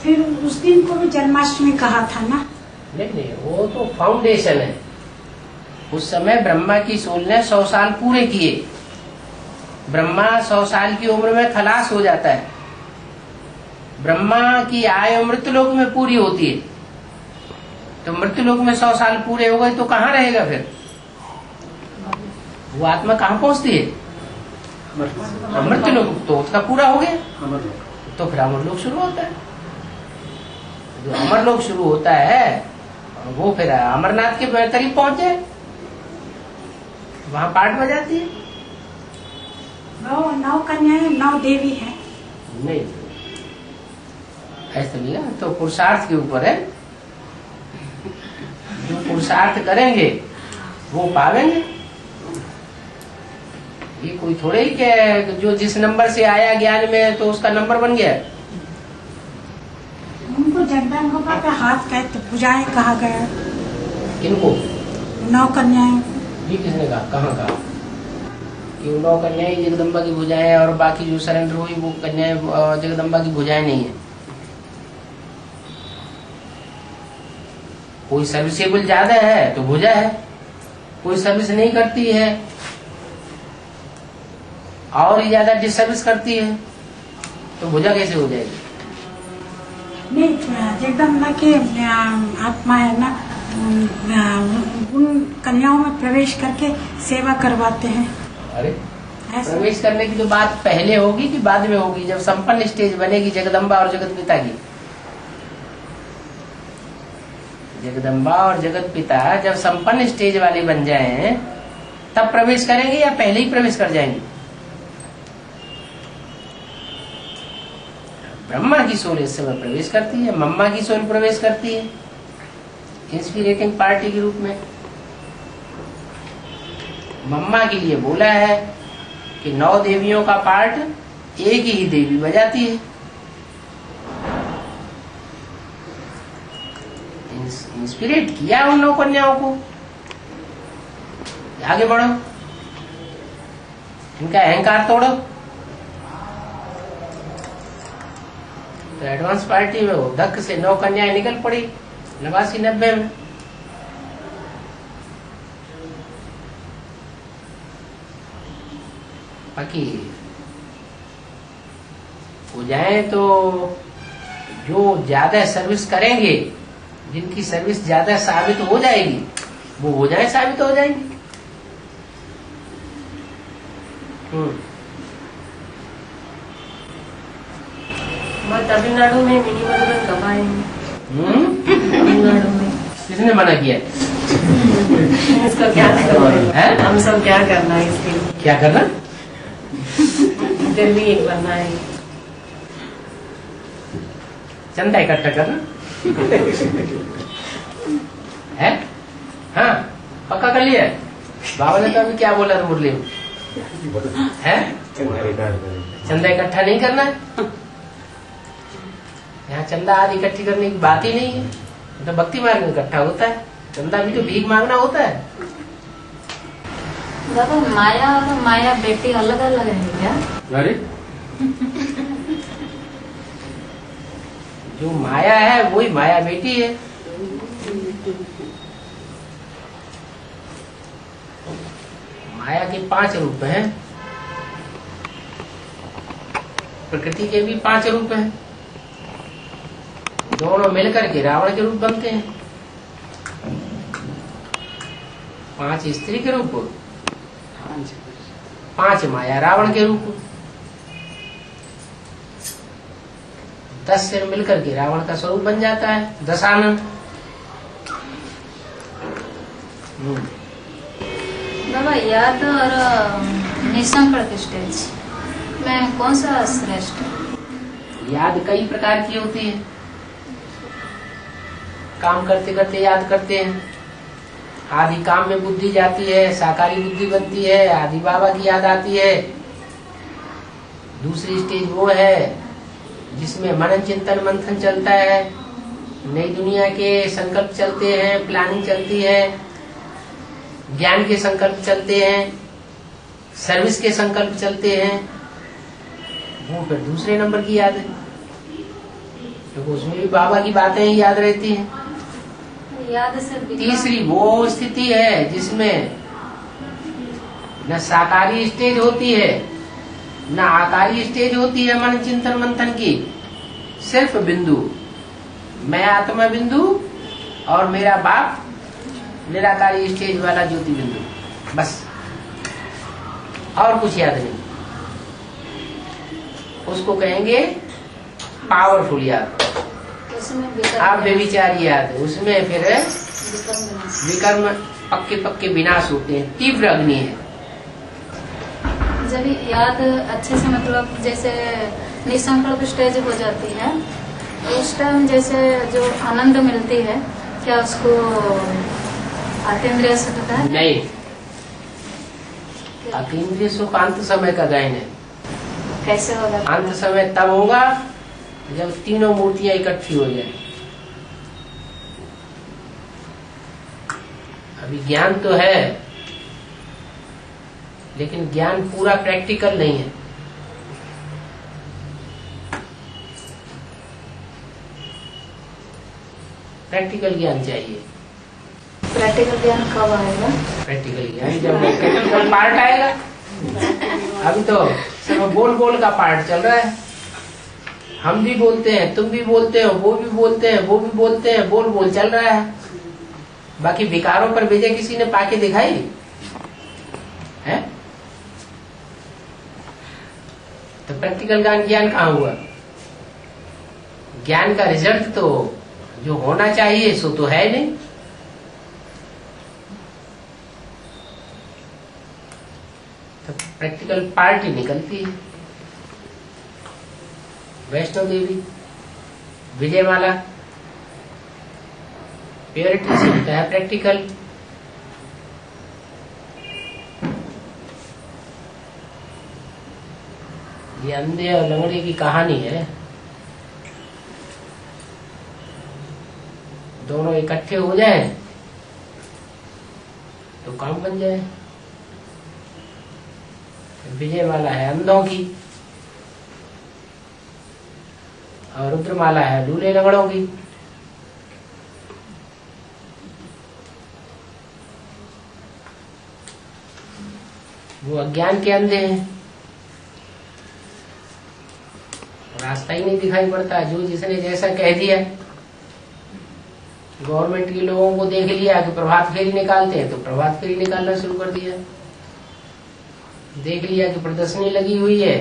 फिर उस दिन को भी जन्माष्टमी कहा था ना? नहीं, वो तो फाउंडेशन है। उस समय ब्रह्मा की सोल ने 100 साल पूरे किए। ब्रह्मा 100 साल की उम्र में खलास हो जाता है। ब्रह्मा की आयु मृत्युलोक में पूरी होती है। तो मृत्युलोक में 100 साल पूरे हो गए तो कहाँ रहेगा फिर? वो आत्मा कहाँ पहुँचती है? मृत्युलोक। तो उसका पूरा हो गया तो फिर अमरलोक शुरू होता है। जो अमरलोक शुरू होता है वो फिर अमरनाथ के करीब पहुंच जाए, वहां पाठ बजाती है। 9 कन्याएं 9 देवी हैं। नहीं, ऐसा नहीं है। तो पुरुषार्थ के ऊपर है। जो पुरुषार्थ करेंगे वो पावेंगे। ये कोई थोड़े ही कि जो जिस नंबर से आया ज्ञान में तो उसका नंबर बन गया। उनको जगदम्बा पे हाथ कहते पूजाएं कहा गया। किनको? 9 कन्याएं। ये किसने कहा? कहाँ कहा कि 9 कन्याएं जगदम्बा की भुजाएं और बाकी जो सरेंडर हुई वो कन्याएं जगदम्बा की भुजाएं नहीं है। कोई सर्विसेबल ज्यादा है तो भुजा है, कोई सर्विस नहीं करती है और ही ज्यादा डिसर्विस करती है तो भुजा कैसे हो जाएगी? नहीं, जगदम्बा के आत्मा है ना, उन कन्याओं में प्रवेश करके सेवा करवाते हैं। अरे प्रवेश करने की तो बात पहले होगी कि बाद में होगी? जब संपन्न स्टेज बनेगी जगदम्बा और जगत पिता की। जगदम्बा और जगत पिता जब संपन्न स्टेज वाले बन जाएं तब प्रवेश करेंगे या पहले ही प्रवेश कर जाएंगे? ब्रह्मा की सोल इस समय प्रवेश करती है, मम्मा की सोल प्रवेश करती है इंस्पिरेटिंग पार्टी के रूप में। मम्मा के लिए बोला है कि 9 देवियों का पार्ट एक ही देवी बजाती है। इंस्पिरेट किया उन 9 कन्याओं को, आगे बढ़ो, इनका अहंकार तोड़ो। तो एडवांस पार्टी में वो धक्क से 9 कन्याएं निकल पड़ी 89-90 में। बाकी हो जाए तो जो ज्यादा सर्विस करेंगे, जिनकी सर्विस ज्यादा साबित हो जाएगी वो हो जाए साबित हो जाएंगी। तमिलनाडु में मिनी मधुबन कब आएंगे? तमिलनाडु में किसने मना किया? इसका क्या करना है? हम सब क्या करना है इसके लिए? क्या करना? दिल्ली एक बनना है, चंदा इकट्ठा करना है। हाँ, पक्का कर लिया। बाबा ने तो अभी क्या बोला था मुरली में? है चंदा इकट्ठा नहीं करना है। यहाँ चंदा आदि इकट्ठी करने की बात ही नहीं है। तो भक्ति मार्ग में इकट्ठा होता है। चंदा भी तो भीख मांगना होता है। दादा माया और माया बेटी अलग अलग है क्या? अरे जो माया है वही माया बेटी है। माया के 5 रूप हैं, प्रकृति के भी 5 रूप हैं। दोनों मिलकर के रावण के रूप बनते हैं। 5 स्त्री के रूप, 5 माया रावण के रूप। 10 सिर मिलकर के रावण का स्वरूप बन जाता है, दशानन। बाबा याद और निसंकल्प स्टेज में कौन सा श्रेष्ठ है? याद कई प्रकार की होती है। काम करते करते याद करते हैं। आदि काम में बुद्धि जाती है, साकारी बुद्धि बनती है, आदि बाबा की याद आती है। दूसरी स्टेज वो है जिसमें मनन चिंतन मंथन चलता है, नई दुनिया के संकल्प चलते हैं, प्लानिंग चलती है, ज्ञान के संकल्प चलते हैं, सर्विस के संकल्प चलते हैं। वो फिर दूसरे नंबर की याद है, क्योंकि उसमें भी बाबा की बातें ही याद रहती हैं। याद से तीसरी वो स्थिति है जिसमें न साकारी स्टेज होती है न आकारी स्टेज होती है मन चिंतन मंथन की, सिर्फ बिंदु, मैं आत्मा बिंदु और मेरा बाप निराकारी स्टेज वाला ज्योति बिंदु, बस, और कुछ याद नहीं। उसको कहेंगे पावरफुल याद। उसमें आप बेविचारी याद है, उसमें फिर विकर्म पक्के पक्के विनाश होते हैं, तीव्र अग्नि है। जब याद अच्छे से मतलब जैसे निसंकल्प स्टेज हो जाती है, उस टाइम जैसे जो आनंद मिलती है, क्या उसको अतीन्द्रिय सुख है? नहीं, अतीन्द्रिय सुख अंत समय का गायन है। कैसे होगा? अंत समय तब होगा जब तीनों मूर्तियां इकट्ठी हो जाए। अभी ज्ञान तो है, लेकिन ज्ञान पूरा प्रैक्टिकल नहीं है। प्रैक्टिकल ज्ञान चाहिए। प्रैक्टिकल ज्ञान कब आएगा? प्रैक्टिकल ज्ञान जब प्रैक्टिकल पार्ट आएगा। अभी तो सिर्फ बोल बोल का पार्ट चल रहा है। हम भी बोलते हैं, तुम भी बोलते हो, वो भी बोलते हैं, वो भी बोलते हैं, बोल बोल चल रहा है। बाकी विकारों पर विजय किसी ने पाके दिखाई है? तो प्रैक्टिकल ज्ञान कहाँ हुआ? ज्ञान का रिजल्ट तो जो होना चाहिए सो तो है नहीं। तो प्रैक्टिकल पार्ट ही निकलती है। वैष्णो देवी, विजयमाला, प्योरिटी से होता है प्रैक्टिकल। ये अंधे और लंगड़े की कहानी है। दोनों इकट्ठे हो जाए तो काम बन जाए। विजयमाला है अंधों की और रुद्रमाला है लूले लंगड़ों की। वो अज्ञान के अंधे हैं, रास्ता ही नहीं दिखाई पड़ता। जो जिसने जैसा कह दिया, गवर्नमेंट के लोगों को देख लिया कि प्रभात फेरी निकालते हैं तो प्रभात फेरी निकालना शुरू कर दिया। देख लिया कि प्रदर्शनी लगी हुई है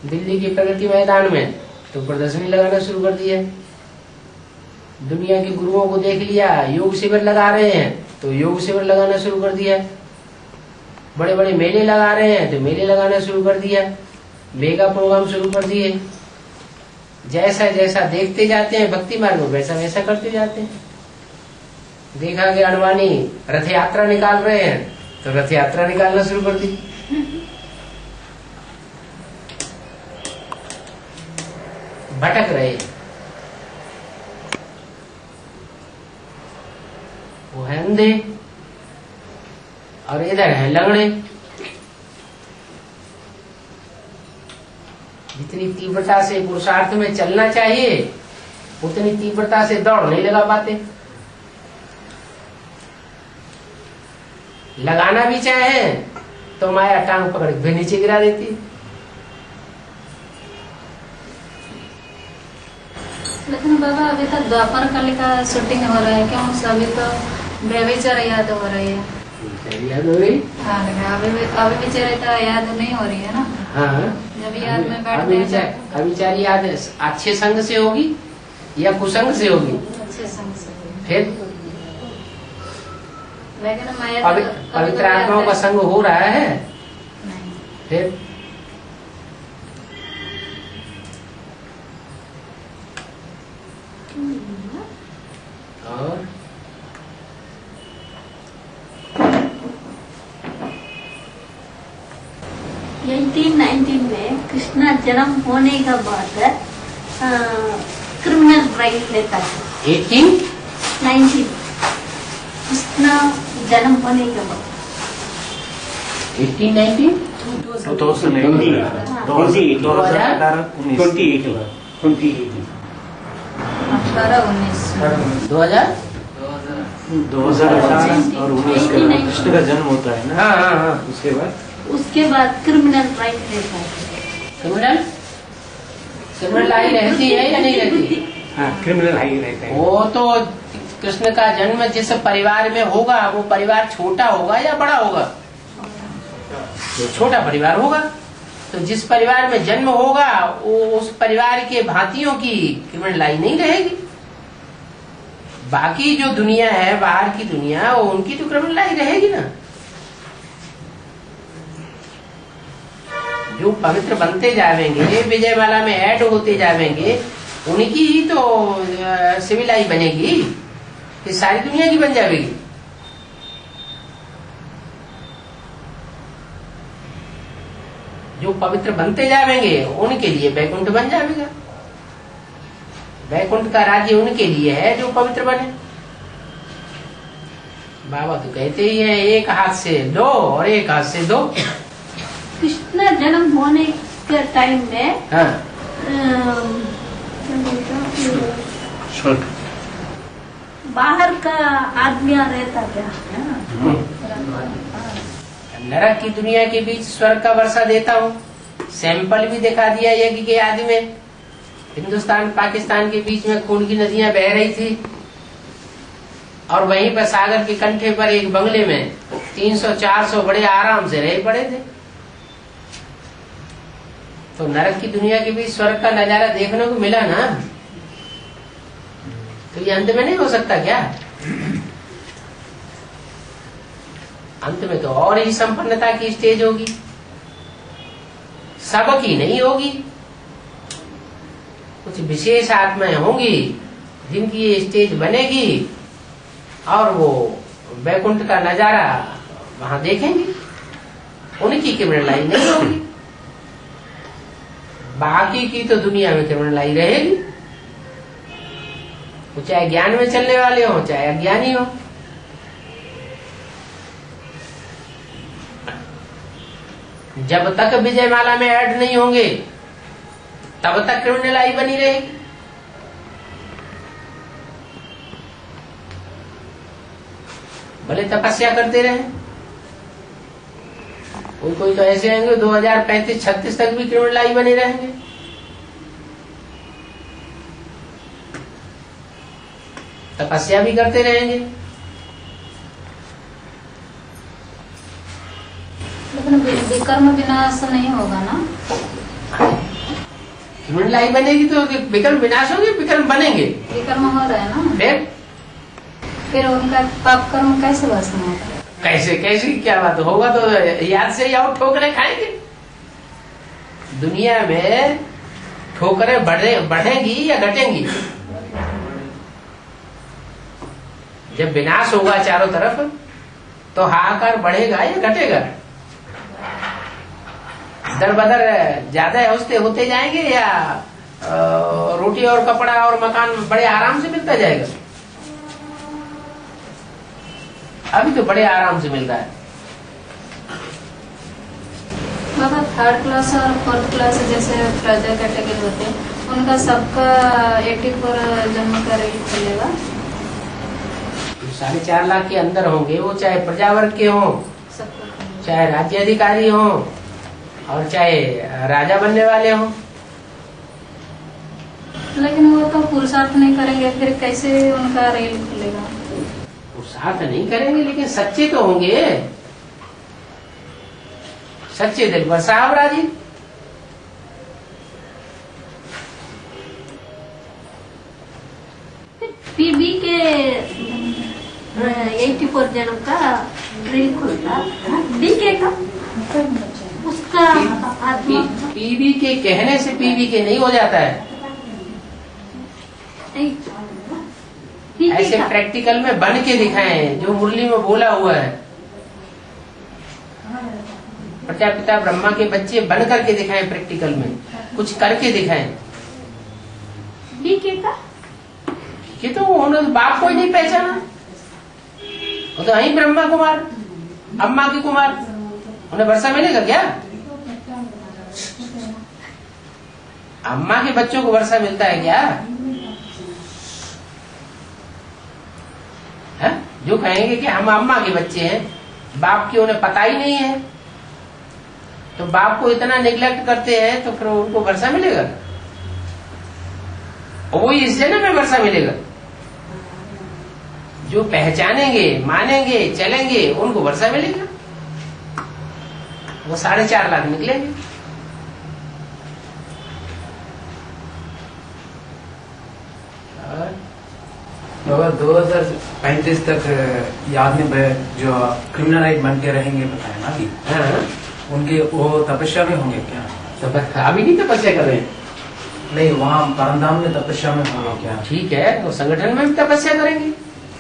दिल्ली के प्रगति मैदान में तो प्रदर्शनी लगाना शुरू कर दिया। दुनिया के गुरुओं को देख लिया योग शिविर लगा रहे हैं तो योग शिविर लगाना शुरू कर दिया। बड़े बड़े मेले लगा रहे हैं तो मेले लगाना शुरू कर दिया। मेगा प्रोग्राम शुरू कर दिए। जैसा जैसा देखते जाते हैं भक्ति मार्ग में वैसा वैसा करते जाते हैं। देखा कि अडवाणी रथ यात्रा निकाल रहे हैं तो रथ यात्रा निकालना शुरू कर दी। भटक रहे, वो है अंधे और इधर है लंगड़े। जितनी तीव्रता से पुरुषार्थ में चलना चाहिए उतनी तीव्रता से दौड़ नहीं लगा पाते। लगाना भी चाहे तो माया टांग पकड़ के नीचे गिरा देती। लेकिन बाबा अभी तक द्वापर काल का शूटिंग हो रहा है, क्यों अभी तो व्यभिचार याद हो रही है? याद हो रही? हाँ, अभी विचार याद नहीं हो रही है ना। हाँ, जब याद में बैठते हैं अविचारी याद अच्छे संग से होगी या कुसंग से होगी? अच्छे संग से। फिर लेकिन माया पवित्र आत्माओं का संग हो रहा है। फिर और 1819 में कृष्णा जन्म होने के बाद क्रिमिनल राइट लेता है। 1819 कृष्णा जन्म होने के बाद 1819 2018 और 19 के बाद कृष्ण का जन्म होता है ना। हाँ। उसके बाद क्रिमिनल राइट लेता है। क्रिमिनल आई रहती है या नहीं रहती? हाँ, क्रिमिनल आई रहता है। वो तो कृष्ण का जन्म जिस परिवार में होगा वो परिवार छोटा होगा या बड़ा होगा? तो छोटा परिवार होगा। तो जिस परिवार में जन्म होगा वो उस परिवार के भांतियों की क्रिमिनल लाई नहीं रहेगी। बाकी जो दुनिया है बाहर की दुनिया वो उनकी तो क्रिमिनल लाई रहेगी ना। जो पवित्र बनते जाएंगे विजयमाला में ऐड होते जाएंगे उनकी ही तो सिविल लाई बनेगी। ये सारी दुनिया की बन जाएगी। जो पवित्र बनते जाएंगे उनके लिए वैकुंठ बन जाएगा। वैकुंठ का राज्य उनके लिए है जो पवित्र बने। बाबा तो कहते ही है एक हाथ से लो और एक हाथ से दो। कृष्ण जन्म होने के टाइम में हाँ। बाहर का आदमी रहता क्या? नरक की दुनिया के बीच स्वर्ग का वर्षा देता हूँ। सैंपल भी दिखा दिया यज्ञ के आदि में। हिंदुस्तान पाकिस्तान के बीच में खून की नदियां बह रही थी और वहीं पर सागर के कंठे पर एक बंगले में 300-400 बड़े आराम से रह पड़े थे। तो नरक की दुनिया के बीच स्वर्ग का नजारा देखने को मिला ना। तो ये अंत में नहीं हो सकता क्या? अंत में तो और ही संपन्नता की स्टेज होगी, सबकी नहीं होगी। कुछ विशेष आत्माएं होंगी जिनकी ये स्टेज बनेगी और वो वैकुंठ का नजारा वहां देखेंगे। उनकी क्रिमिनल लाई नहीं होगी। बाकी की तो दुनिया में क्रिमिनल लाई रहेगी। वो चाहे ज्ञान में चलने वाले हो चाहे अज्ञानी हो। जब तक विजयमाला में ऐड नहीं होंगे तब तक क्रिमिनल आई बनी रहेगी। भले तपस्या करते रहे। कोई तो ऐसे आएंगे 2035-36 तक भी क्रिमिनल आई बने रहेंगे। तपस्या भी करते रहेंगे। लेकिन विकर्म विनाश नहीं होगा ना। क्रिमिनल लाई बनेगी तो विकर्म विनाश होंगे, विकर्म बनेंगे। विकर्म हो रहा है ना। फिर उनका पाप कर्म कैसे भस्म होगा? कैसे क्या बात होगा? तो याद से ही और ठोकरें खाएंगे। दुनिया में ठोकरें बढ़ेंगी या घटेंगी? जब विनाश होगा चारों तरफ तो हाहाकार बढ़ेगा या घटेगा? दर बदर ज्यादा होते जाएंगे या रोटी और कपड़ा और मकान बड़े आराम से मिलता जाएगा? अभी तो बड़े आराम से मिल रहा है। बाबा 3rd क्लास और 4th क्लास जैसे प्रजा कैटेगरी होते हैं उनका सबका 84 जन्म का रेट चलेगा। 4.5 लाख के अंदर होंगे वो, चाहे प्रजा वर्ग के हों, चाहे राज्य अधिकारी हों और चाहे राजा बनने वाले हों। लेकिन वो तो पुरुषार्थ नहीं करेंगे, फिर कैसे उनका रेल खुलेगा? पुरुषार्थ नहीं करेंगे लेकिन सच्चे तो होंगे। सच्चे दिल पर साहब राजी। पीबी के 84 जन्म का ड्रिल खुलता, डीके का उसका आत्मा पीवी के कहने से पीवी के नहीं हो जाता है। ऐसे प्रैक्टिकल में बन के दिखाएं जो मुरली में बोला हुआ है। प्रजापिता ब्रह्मा के बच्चे बन करके दिखाएं, प्रैक्टिकल में कुछ करके दिखाएं। कि तो उन्होंने बाप को ही नहीं पहचाना, वो तो यही ब्रह्मा कुमार अम्मा की कुमार, उन्हें वर्षा मिलेगा क्या? अम्मा के बच्चों को वर्षा मिलता है क्या? है? जो कहेंगे कि हम अम्मा के बच्चे हैं, बाप की उन्हें पता ही नहीं है, तो बाप को इतना निग्लेक्ट करते हैं, तो फिर उनको वर्षा मिलेगा? और वो इस जन्म में वर्षा मिलेगा। जो पहचानेंगे, मानेंगे, चलेंगे, उनको वर्षा मिलेगा। वो 4.5 लाख निकलेंगे। बाबा 2035 तक ये आदमी जो क्रिमिनल राइट बन के रहेंगे बताए ना अभी, उनके वो तपस्या में होंगे क्या? अभी नहीं तपस्या कर रहे हैं? नहीं, वहाँ परमधाम में तपस्या में होंगे क्या? ठीक है, वो संगठन में भी तपस्या करेंगे।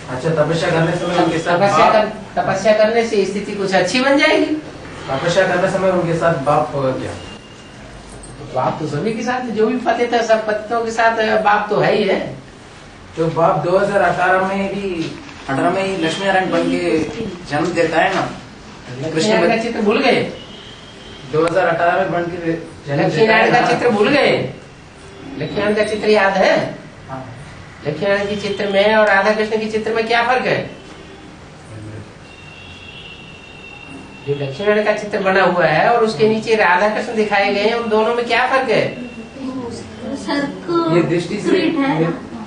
अच्छा, तपस्या करने समय उनके साथ तपस्या करने से स्थिति कुछ अच्छी बन जाएगी। तपस्या करने समय उनके साथ बाप होगा क्या? बाप तो सभी के साथ, जो भी पति था सब पतियों के साथ बाप तो है ही है। जो बाप 2018 में ही लक्ष्मी नारायण बन के जन्म देता है ना, कृष्ण का चित्र भूल गए? 2018 में बन के लक्ष्मी नारायण का चित्र भूल गए? लक्ष्मी नारायण का चित्र याद है? लक्ष्मी नारायण के चित्र में और राधा कृष्ण के चित्र में क्या फर्क है? जो लक्ष्मी नारायण का चित्र बना हुआ है और उसके नीचे राधा कृष्ण दिखाए गए हैं, उन दोनों में क्या फर्क है? ये दृष्टि से,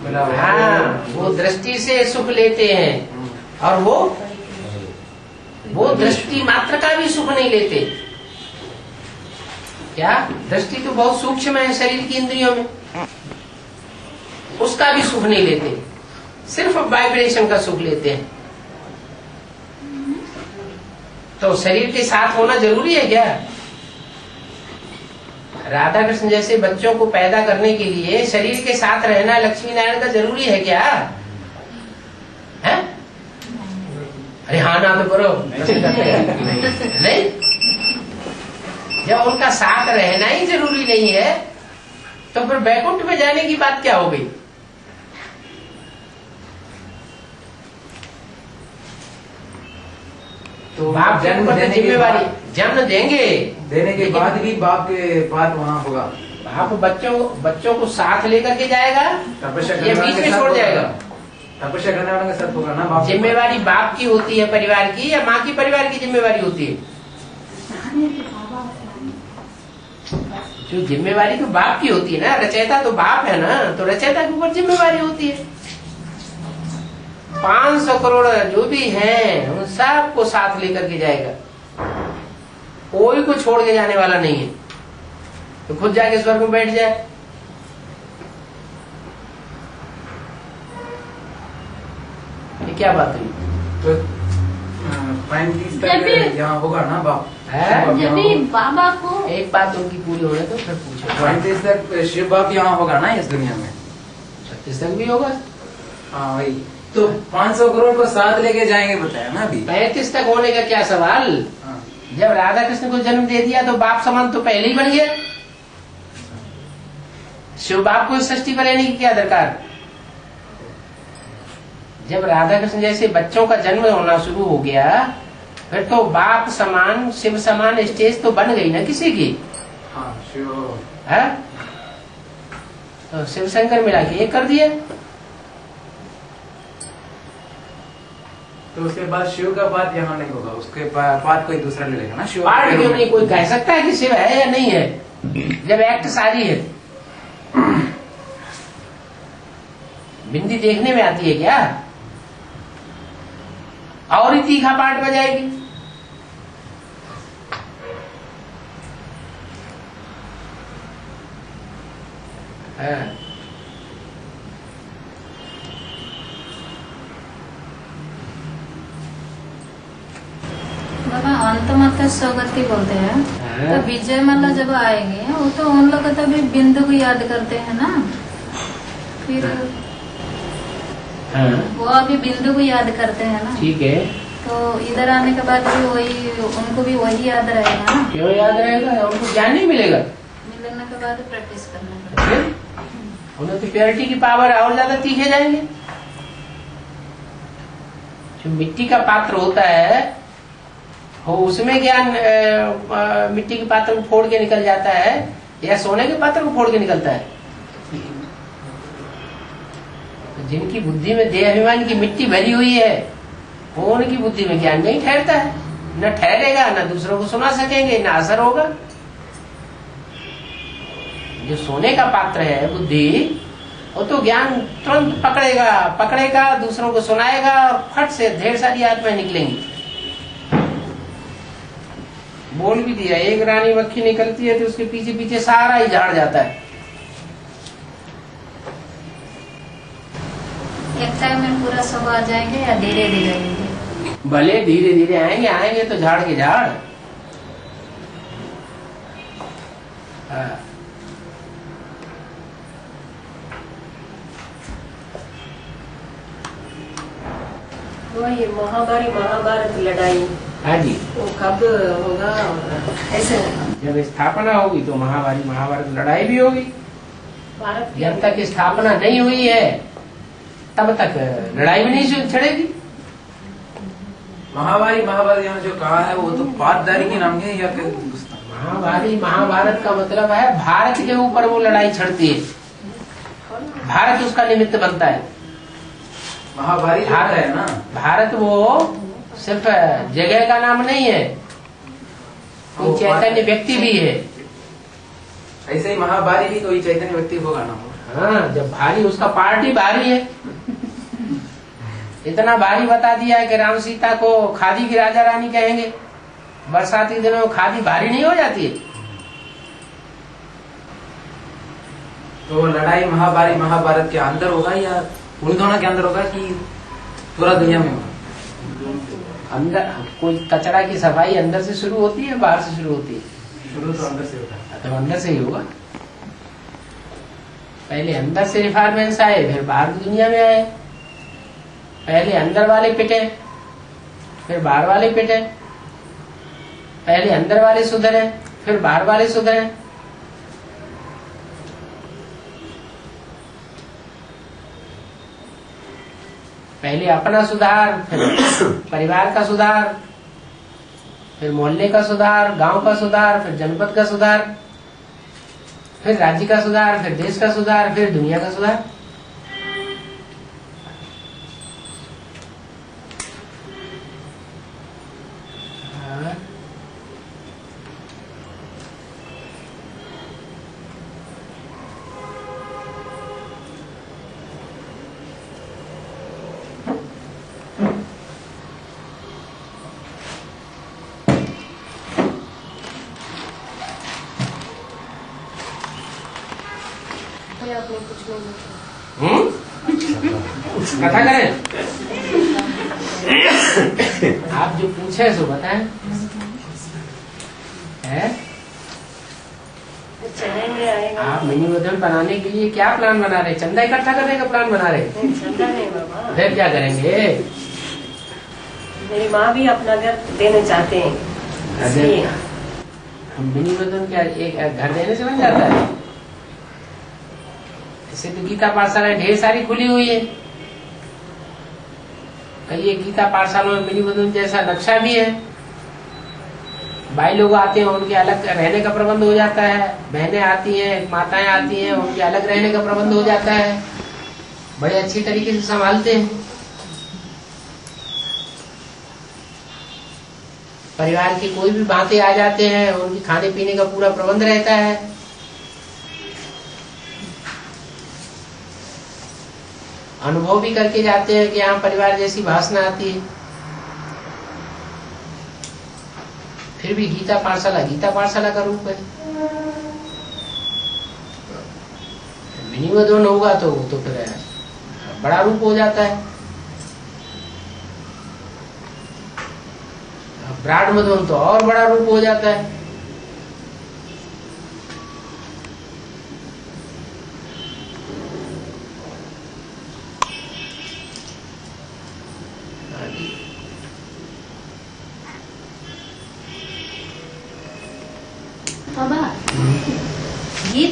हाँ, वो दृष्टि से सुख लेते हैं और वो दृष्टि मात्र का भी सुख नहीं लेते। क्या? दृष्टि तो बहुत सूक्ष्म है शरीर की इंद्रियों में, उसका भी सुख नहीं लेते, सिर्फ वाइब्रेशन का सुख लेते हैं। तो शरीर के साथ होना जरूरी है क्या? राधा कृष्ण जैसे बच्चों को पैदा करने के लिए शरीर के साथ रहना लक्ष्मी नारायण का जरूरी है क्या? है? अरे हाँ ना तो करो नहीं। जब उनका साथ रहना ही जरूरी नहीं है, तो फिर बैकुंठ में जाने की बात क्या हो गई? तो बाप जन्म पर जिम्मेवारी, जन्म देने के बाद भी बाप के पास वहाँ होगा। बाप बच्चों को साथ लेकर के जाएगा, ये बीच में छोड़ जाएगा? तपस्या करने वाले के साथ होगा ना। बाप जिम्मेवारी बाप की होती है परिवार की, या माँ की परिवार की जिम्मेवारी होती है? जो जिम्मेवारी तो बाप की होती है ना, रचयिता तो बाप है ना, तो रचयिता के ऊपर जिम्मेवारी होती है। 500 करोड़ जो भी हैं उन सबको साथ लेकर के जाएगा, कोई को छोड़ के जाने वाला नहीं है। तो खुद जाके स्वर्ग में बैठ जाए। ये क्या बात हुई? तो 35 तक यहाँ होगा ना बाप? जब भी बाबा को एक बात उनकी पूरी होने तो फिर पूछो। 35 तक शिव बाप यहाँ होगा ना इस दुनिया में? 36 तक भी होगा। हाँ वही तो 500 करोड़ को साथ लेके जाएंगे बताया ना अभी। 35 तक होने का क्या सवाल? जब राधा कृष्ण को जन्म दे दिया तो बाप समान तो पहले ही बन गया। शिव बाप को सृष्टि पर रहने की क्या दरकार? जब राधा कृष्ण जैसे बच्चों का जन्म होना शुरू हो गया, फिर तो बाप समान शिव समान स्टेज तो बन गई ना किसी की। हाँ शिव है तो शिव शंकर मिला के एक कर दिया। तो उसके बाद शिव का बात यहाँ नहीं होगा, उसके बाद कोई दूसरा ले लेगा ना। शिव पार्ट क्यों नहीं? कोई कह सकता है कि शिव है या नहीं है, जब एक्ट सारी है। बिंदी देखने में आती है क्या? और ही तीखा पार्ट बजाएगी। बाबा अंत मत सौगति बोलते हैं। तो विजय माला जब आएंगे वो तो उन लोग तो अभी बिंदु को याद करते हैं ना, फिर वो अभी बिंदु को याद करते हैं ना। ठीक है, तो इधर आने के बाद भी वही, उनको भी वही याद रहेगा ना। क्यों याद रहेगा? उनको ज्ञान नहीं मिलेगा। मिलने के बाद प्रैक्टिस करना पड़ेगा। उन्हें तो प्योरिटी की पावर और ज्यादा तीखे जाएंगे। जो मिट्टी का पात्र होता है वो उसमें ज्ञान मिट्टी के पात्र को फोड़ के निकल जाता है या सोने के पात्र को फोड़ के निकलता है? जिनकी बुद्धि में देह अभिमान की मिट्टी भरी हुई है वो उनकी बुद्धि में ज्ञान नहीं ठहरता है, न ठहरेगा, न दूसरों को सुना सकेंगे, न असर होगा। जो सोने का पात्र है बुद्धि, वो तो ज्ञान तुरंत पकड़ेगा, दूसरों को सुनाएगा और फट से ढेर सारी आत्माएं निकलेंगी। बोल भी दिया, एक रानी मक्खी निकलती है तो उसके पीछे पीछे सारा ही झाड़ जाता है। एक टाइम में पूरा सब आ जाएंगे या धीरे धीरे आएंगे? भले धीरे धीरे आएंगे तो झाड़ के झाड़। वही महाभारत लड़ाई, हाँ जी, वो कब होगा? ऐसे जब स्थापना होगी तो महाभारत लड़ाई भी होगी। जब तक स्थापना नहीं हुई है तब तक लड़ाई भी नहीं छिड़ेगी। महाभारत यहाँ जो कहा है वो तो पातदारी के नाम है या फिर? महाभारत का मतलब है भारत के ऊपर वो लड़ाई छिड़ती है, भारत उसका निमित्त बनता है। भारत है ना, भारत वो सिर्फ जगह का नाम नहीं है, कोई चैतन्य व्यक्ति भी है। ऐसे ही महाभारी भी कोई चैतन्य व्यक्ति होगा ना। हाँ, जब भारी, उसका पार्ट ही भारी है। इतना भारी बता दिया है कि राम सीता को खादी की राजा रानी कहेंगे। बरसाती दिनों में खादी भारी नहीं हो जाती है? तो लड़ाई महाभारत के अंदर होगा या उन दोनों के अंदर होगा कि पूरा दुनिया में होगा? अंदर कोई कचरा की सफाई अंदर से शुरू होती है, बाहर से शुरू होती है? शुरू तो अंदर से होता है। तो अंदर से ही होगा। पहले अंदर से रिफॉर्मेंस आए, फिर बाहर की दुनिया में आए। पहले अंदर वाले पिटे, फिर बाहर वाले पिटे। पहले अंदर वाले सुधरे, फिर बाहर वाले सुधरे। पहले अपना सुधार, फिर परिवार का सुधार, फिर मोहल्ले का सुधार, गांव का सुधार, फिर जनपद का सुधार, फिर राज्य का सुधार, फिर देश का सुधार, फिर दुनिया का सुधार। कथा करें? आप जो पूछे सो बताएं। आप मिनी वजन बनाने के लिए क्या प्लान बना रहे? चंदा इकट्ठा करने का प्लान बना रहे? चंदा नहीं बाबा। फिर क्या करेंगे? मेरी माँ भी अपना घर देना चाहते हैं। हम मिनी वजन क्या एक घर देने से बन जाता है? ऐसे तो गीता पाठशालाएं ढेर सारी खुली हुई है। कई गीता पाठशालाओं में मिनी वजन जैसा नक्शा भी है। भाई लोग आते हैं, उनके अलग रहने का प्रबंध हो जाता है। बहनें आती हैं, माताएं आती हैं, उनके अलग रहने का प्रबंध हो जाता है। बड़े अच्छी तरीके से संभालते हैं। परिवार की कोई भी बातें आ जाते हैं, उनकी खाने पीने का पूरा प्रबंध रहता है। अनुभव भी करके जाते हैं कि यहाँ परिवार जैसी भाषा आती है। फिर भी गीता पाठशाला का रूप है। मिनी वजन होगा तो फिर बड़ा रूप हो जाता है। ब्राड मधुन तो और बड़ा रूप हो जाता है।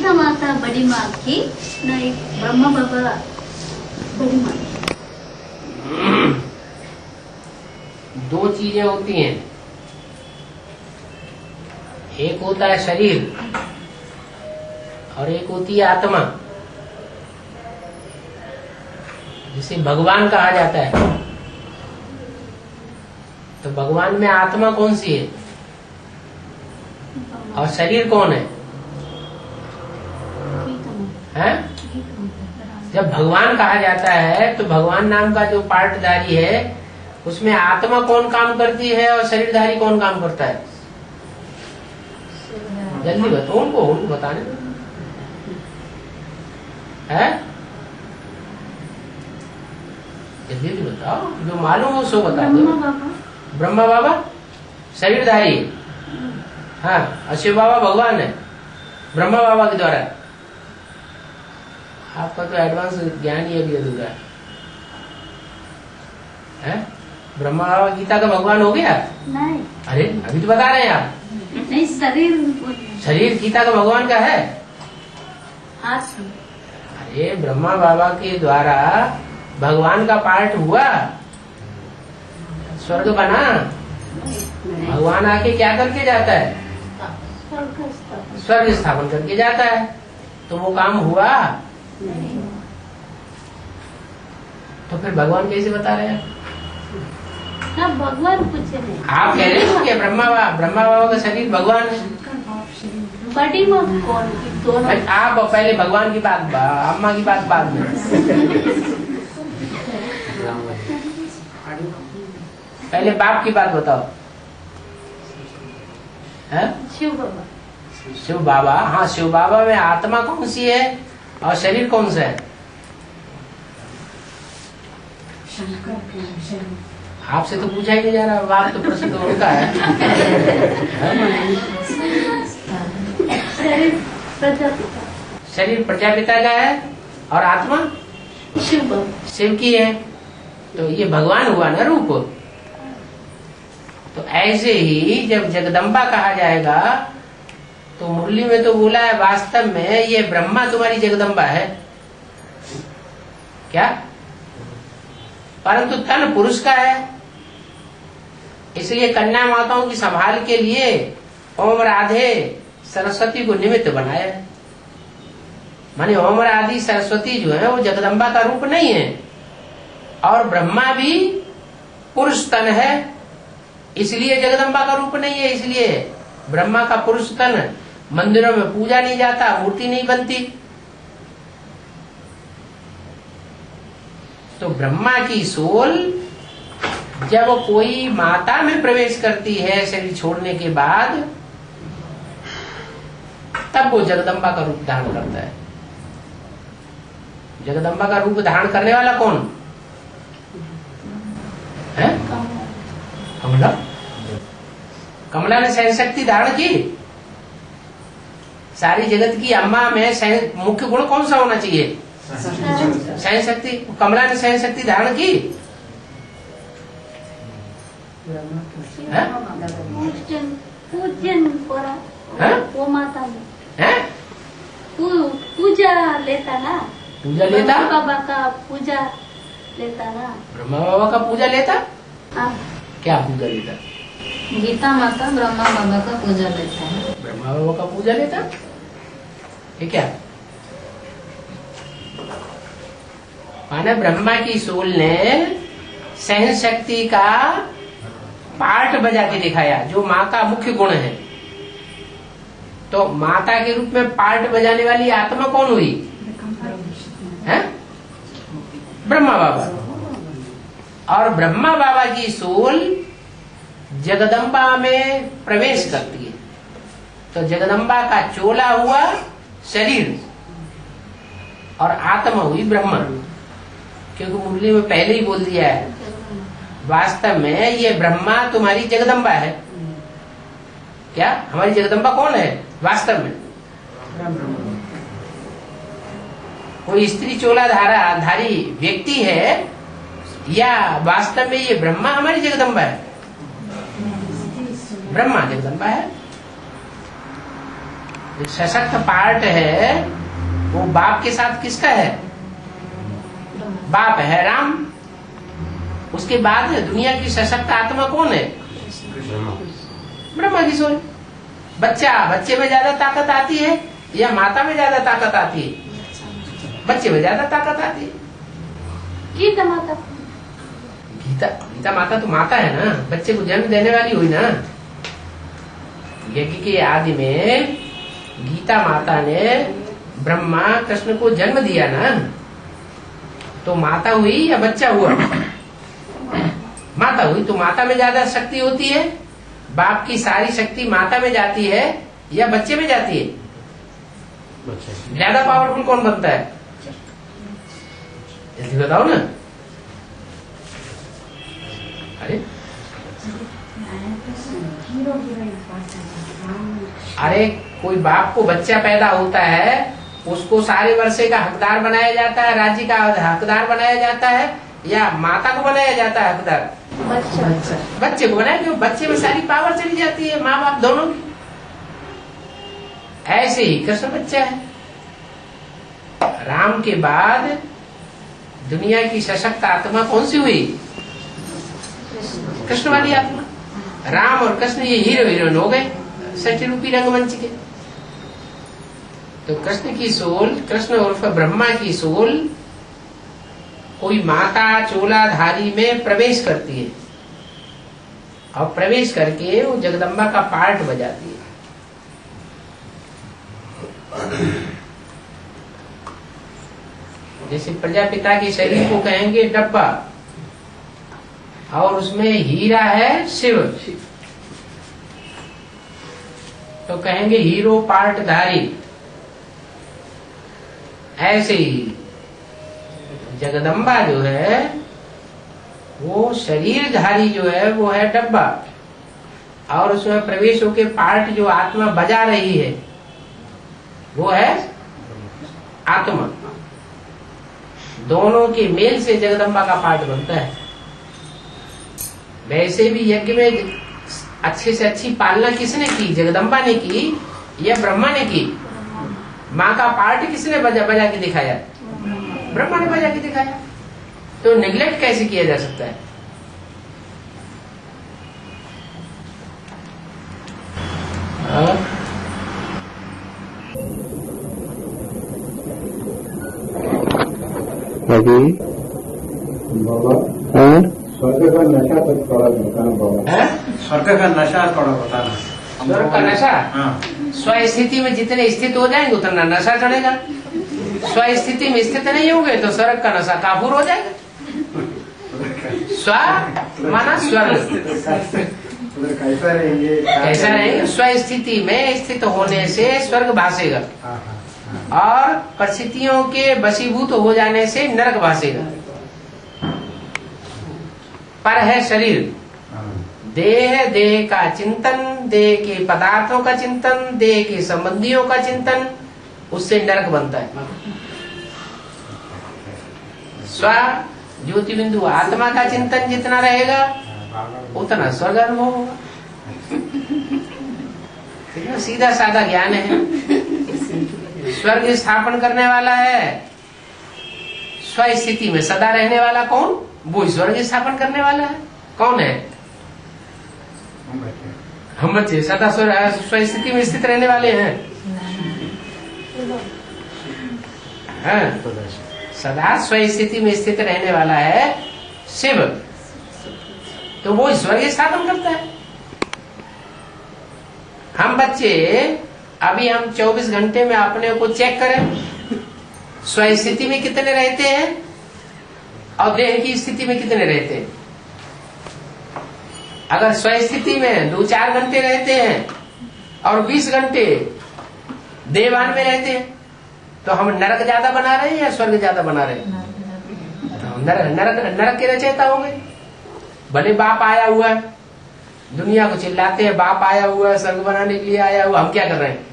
गीता माता बड़ी माँ की, न एक ब्रह्मा बाबा बड़ी माँ की। दो चीजें होती हैं, एक होता है शरीर और एक होती है आत्मा, जिसे भगवान कहा जाता है। तो भगवान में आत्मा कौन सी है और शरीर कौन है? हैं? जब भगवान कहा जाता है तो भगवान नाम का जो पार्टधारी है उसमें आत्मा कौन काम करती है और शरीरधारी कौन काम करता है? जल्दी बताओ, उनको बताने है, जल्दी बताओ, जो मालूम हो सो बता दो। ब्रह्मा बाबा शरीरधारी, हाँ, और शिव बाबा भगवान है ब्रह्मा बाबा के द्वारा। आपका तो एडवांस ज्ञान ही अभी अधूरा है। ब्रह्मा बाबा गीता का भगवान हो गया? नहीं। अरे अभी तो बता रहे हैं आप। नहीं, शरीर गीता का भगवान का है। हाथ। अरे ब्रह्मा बाबा के द्वारा भगवान का पार्ट हुआ, स्वर्ग बना, भगवान आके क्या करके जाता है? स्वर्ग स्थापन करके जाता है। तो वो काम हुआ? तो फिर भगवान कैसे बता रहे हैं? हाँ, भगवान कुछ नहीं। आप कह रहे हो कि ब्रह्मा बाबा का शरीर भगवान है। बड़ी माँ कौन? दोनों। आप पहले भगवान की बात, अम्मा की बात बाद में। पहले बाप की बात बताओ। है? शिव बाबा। शिव बाबा, हाँ, शिव बाबा में आत्मा कौन सी है और शरीर कौन सा है? आपसे तो पूछा ही नहीं जा रहा, बाप तो प्रश्न तो उनका है। शरीर प्रजापिता का है और आत्मा शिव की है। तो ये भगवान हुआ ना रूप। तो ऐसे ही जब जगदम्बा कहा जाएगा तो मुरली में तो बोला है वास्तव में ये ब्रह्मा तुम्हारी जगदम्बा है क्या? परंतु तन पुरुष का है, इसलिए कन्या माताओं की संभाल के लिए ओम राधे सरस्वती को निमित्त बनाया है। माने ओम राधे सरस्वती जो है वो जगदम्बा का रूप नहीं है, और ब्रह्मा भी पुरुष तन है, इसलिए जगदम्बा का रूप नहीं है। इसलिए ब्रह्मा का पुरुष तन मंदिरों में पूजा नहीं जाता, मूर्ति नहीं बनती। तो ब्रह्मा की सोल जब कोई माता में प्रवेश करती है शरीर छोड़ने के बाद, तब वो जगदम्बा का रूप धारण करता है। जगदम्बा का रूप धारण करने वाला कौन है? कमला। कमला ने सहन शक्ति धारण की। सारी जगत की अम्मा में मुख्य गुण कौन सा होना चाहिए? सहन शक्ति। कमला ने सहन शक्ति धारण की। पूजन वो माता ने पूजा लेता ना, पूजा लेता, बाबा का पूजा लेता ना, ब्रह्मा बाबा का पूजा लेता। हाँ। क्या पूजा लेता? गीता माता ब्रह्मा बाबा का पूजा लेता है। ब्रह्मा बाबा का पूजा लेता, ये क्या माने? ब्रह्मा की सोल ने सहन शक्ति का पार्ट बजा के दिखाया, जो माँ का मुख्य गुण है। तो माता के रूप में पार्ट बजाने वाली आत्मा कौन हुई? है ब्रह्मा बाबा। और ब्रह्मा बाबा की सोल जगदम्बा में प्रवेश करती है। तो जगदम्बा का चोला हुआ शरीर और आत्मा हुई ब्रह्मा। क्योंकि मुरली में पहले ही बोल दिया है वास्तव में ये ब्रह्मा तुम्हारी जगदम्बा है। क्या हमारी जगदम्बा कौन है वास्तव में? कोई स्त्री चोला धारी व्यक्ति है या वास्तव में ये ब्रह्मा हमारी जगदम्बा है? ब्रह्मा जगदम्बा है। जो सशक्त पार्ट है वो बाप के साथ किसका है? बाप है राम। उसके बाद दुनिया की सशक्त आत्मा कौन है? ब्रह्मा की सोल। बच्चे में ज्यादा ताकत आती है या माता में ज्यादा ताकत आती है? बच्चे में ज्यादा ताकत आती है। गीता माता, गीता माता तो माता है ना, बच्चे को जन्म देने वाली हुई ना। यज्ञ के आदि में गीता माता ने ब्रह्मा कृष्ण को जन्म दिया ना, तो माता हुई या बच्चा हुआ? माता हुई। तो माता में ज्यादा शक्ति होती है, बाप की सारी शक्ति माता में जाती है या बच्चे में जाती है? ज्यादा पावरफुल कौन बनता है? जल्दी बताओ ना। अरे कोई बाप को बच्चा पैदा होता है, उसको सारे वर्षे का हकदार बनाया जाता है, राज्य का हकदार बनाया जाता है, या माता को बनाया जाता है हकदार? बच्चे को बनाया, क्यों? बच्चे में सारी पावर चली जाती है माँ बाप दोनों की। ऐसे ही कृष्ण बच्चा है। राम के बाद दुनिया की सशक्त आत्मा कौन सी हुई? कृष्ण वाली आत्मा। राम और कृष्ण ये हीरो हीरोइन हो गए सृष्टि रूपी रंगमंच के। तो कृष्ण की सोल, कृष्ण उर्फ ब्रह्मा की सोल कोई माता चोलाधारी में प्रवेश करती है और प्रवेश करके वो जगदम्बा का पार्ट बजाती है। जैसे प्रजापिता के शरीर को कहेंगे डब्बा और उसमें हीरा है शिव, तो कहेंगे हीरो पार्ट धारी। ऐसे ही जगदम्बा जो है वो शरीरधारी जो है वो है डब्बा, और उसमें प्रवेश होके पार्ट जो आत्मा बजा रही है वो है आत्मा। दोनों के मेल से जगदम्बा का पार्ट बनता है। वैसे भी यज्ञ में अच्छे से अच्छी पालना किसने की? जगदम्बा ने की या ब्रह्मा ने की? माँ का पार्ट किसने बजा के दिखाया? ब्रह्मा ने बजा के दिखाया। तो निगलेक्ट कैसे किया जा सकता है? स्वर्ग का नशा तो थोड़ा बताना बाबा। स्वर्ग का नशा थोड़ा बताना। स्वर्ग का नशा? स्वस्थिति में जितने स्थित हो जाएंगे उतना नशा चढ़ेगा। स्वस्थिति में स्थित नहीं होंगे तो स्वर्ग का नशा काफूर हो जाएगा। स्व माना स्वर्ग। कैसा रहेंगे? कैसा रहेंगे? स्वस्थिति में स्थित होने से स्वर्ग भासेगा और परिस्थितियों के वशीभूत हो जाने से नरक भासेगा। पर है शरीर, देह का चिंतन, देह के पदार्थों का चिंतन, देह के संबंधियों का चिंतन, उससे नरक बनता है। स्व ज्योति बिंदु आत्मा का चिंतन जितना रहेगा उतना स्वर्ग अनुभव होगा। कितना सीधा साधा ज्ञान है। स्वर्ग स्थापन करने वाला है, स्व स्थिति में सदा रहने वाला कौन? वो स्वर्ग स्थापन करने वाला है। कौन है? हम बच्चे सदा स्व स्थिति में स्थित रहने वाले हैं। सदा स्व स्थिति में स्थित रहने वाला है शिव, तो वो स्वर्ग स्थापन करता है। हम बच्चे अभी हम 24 घंटे में अपने को चेक करें, स्व स्थिति में कितने रहते हैं और देह की स्थिति में कितने रहते हैं। अगर स्व स्थिति में 2-4 घंटे रहते हैं और 20 घंटे देवान में रहते हैं तो हम नरक ज्यादा बना रहे हैं या स्वर्ग ज्यादा बना रहे हैं? नरक के रचयिता हो गए। भले बाप आया हुआ है, दुनिया को चिल्लाते हैं बाप आया हुआ है, स्वर्ग बनाने के लिए आया हुआ, हम क्या कर रहे हैं?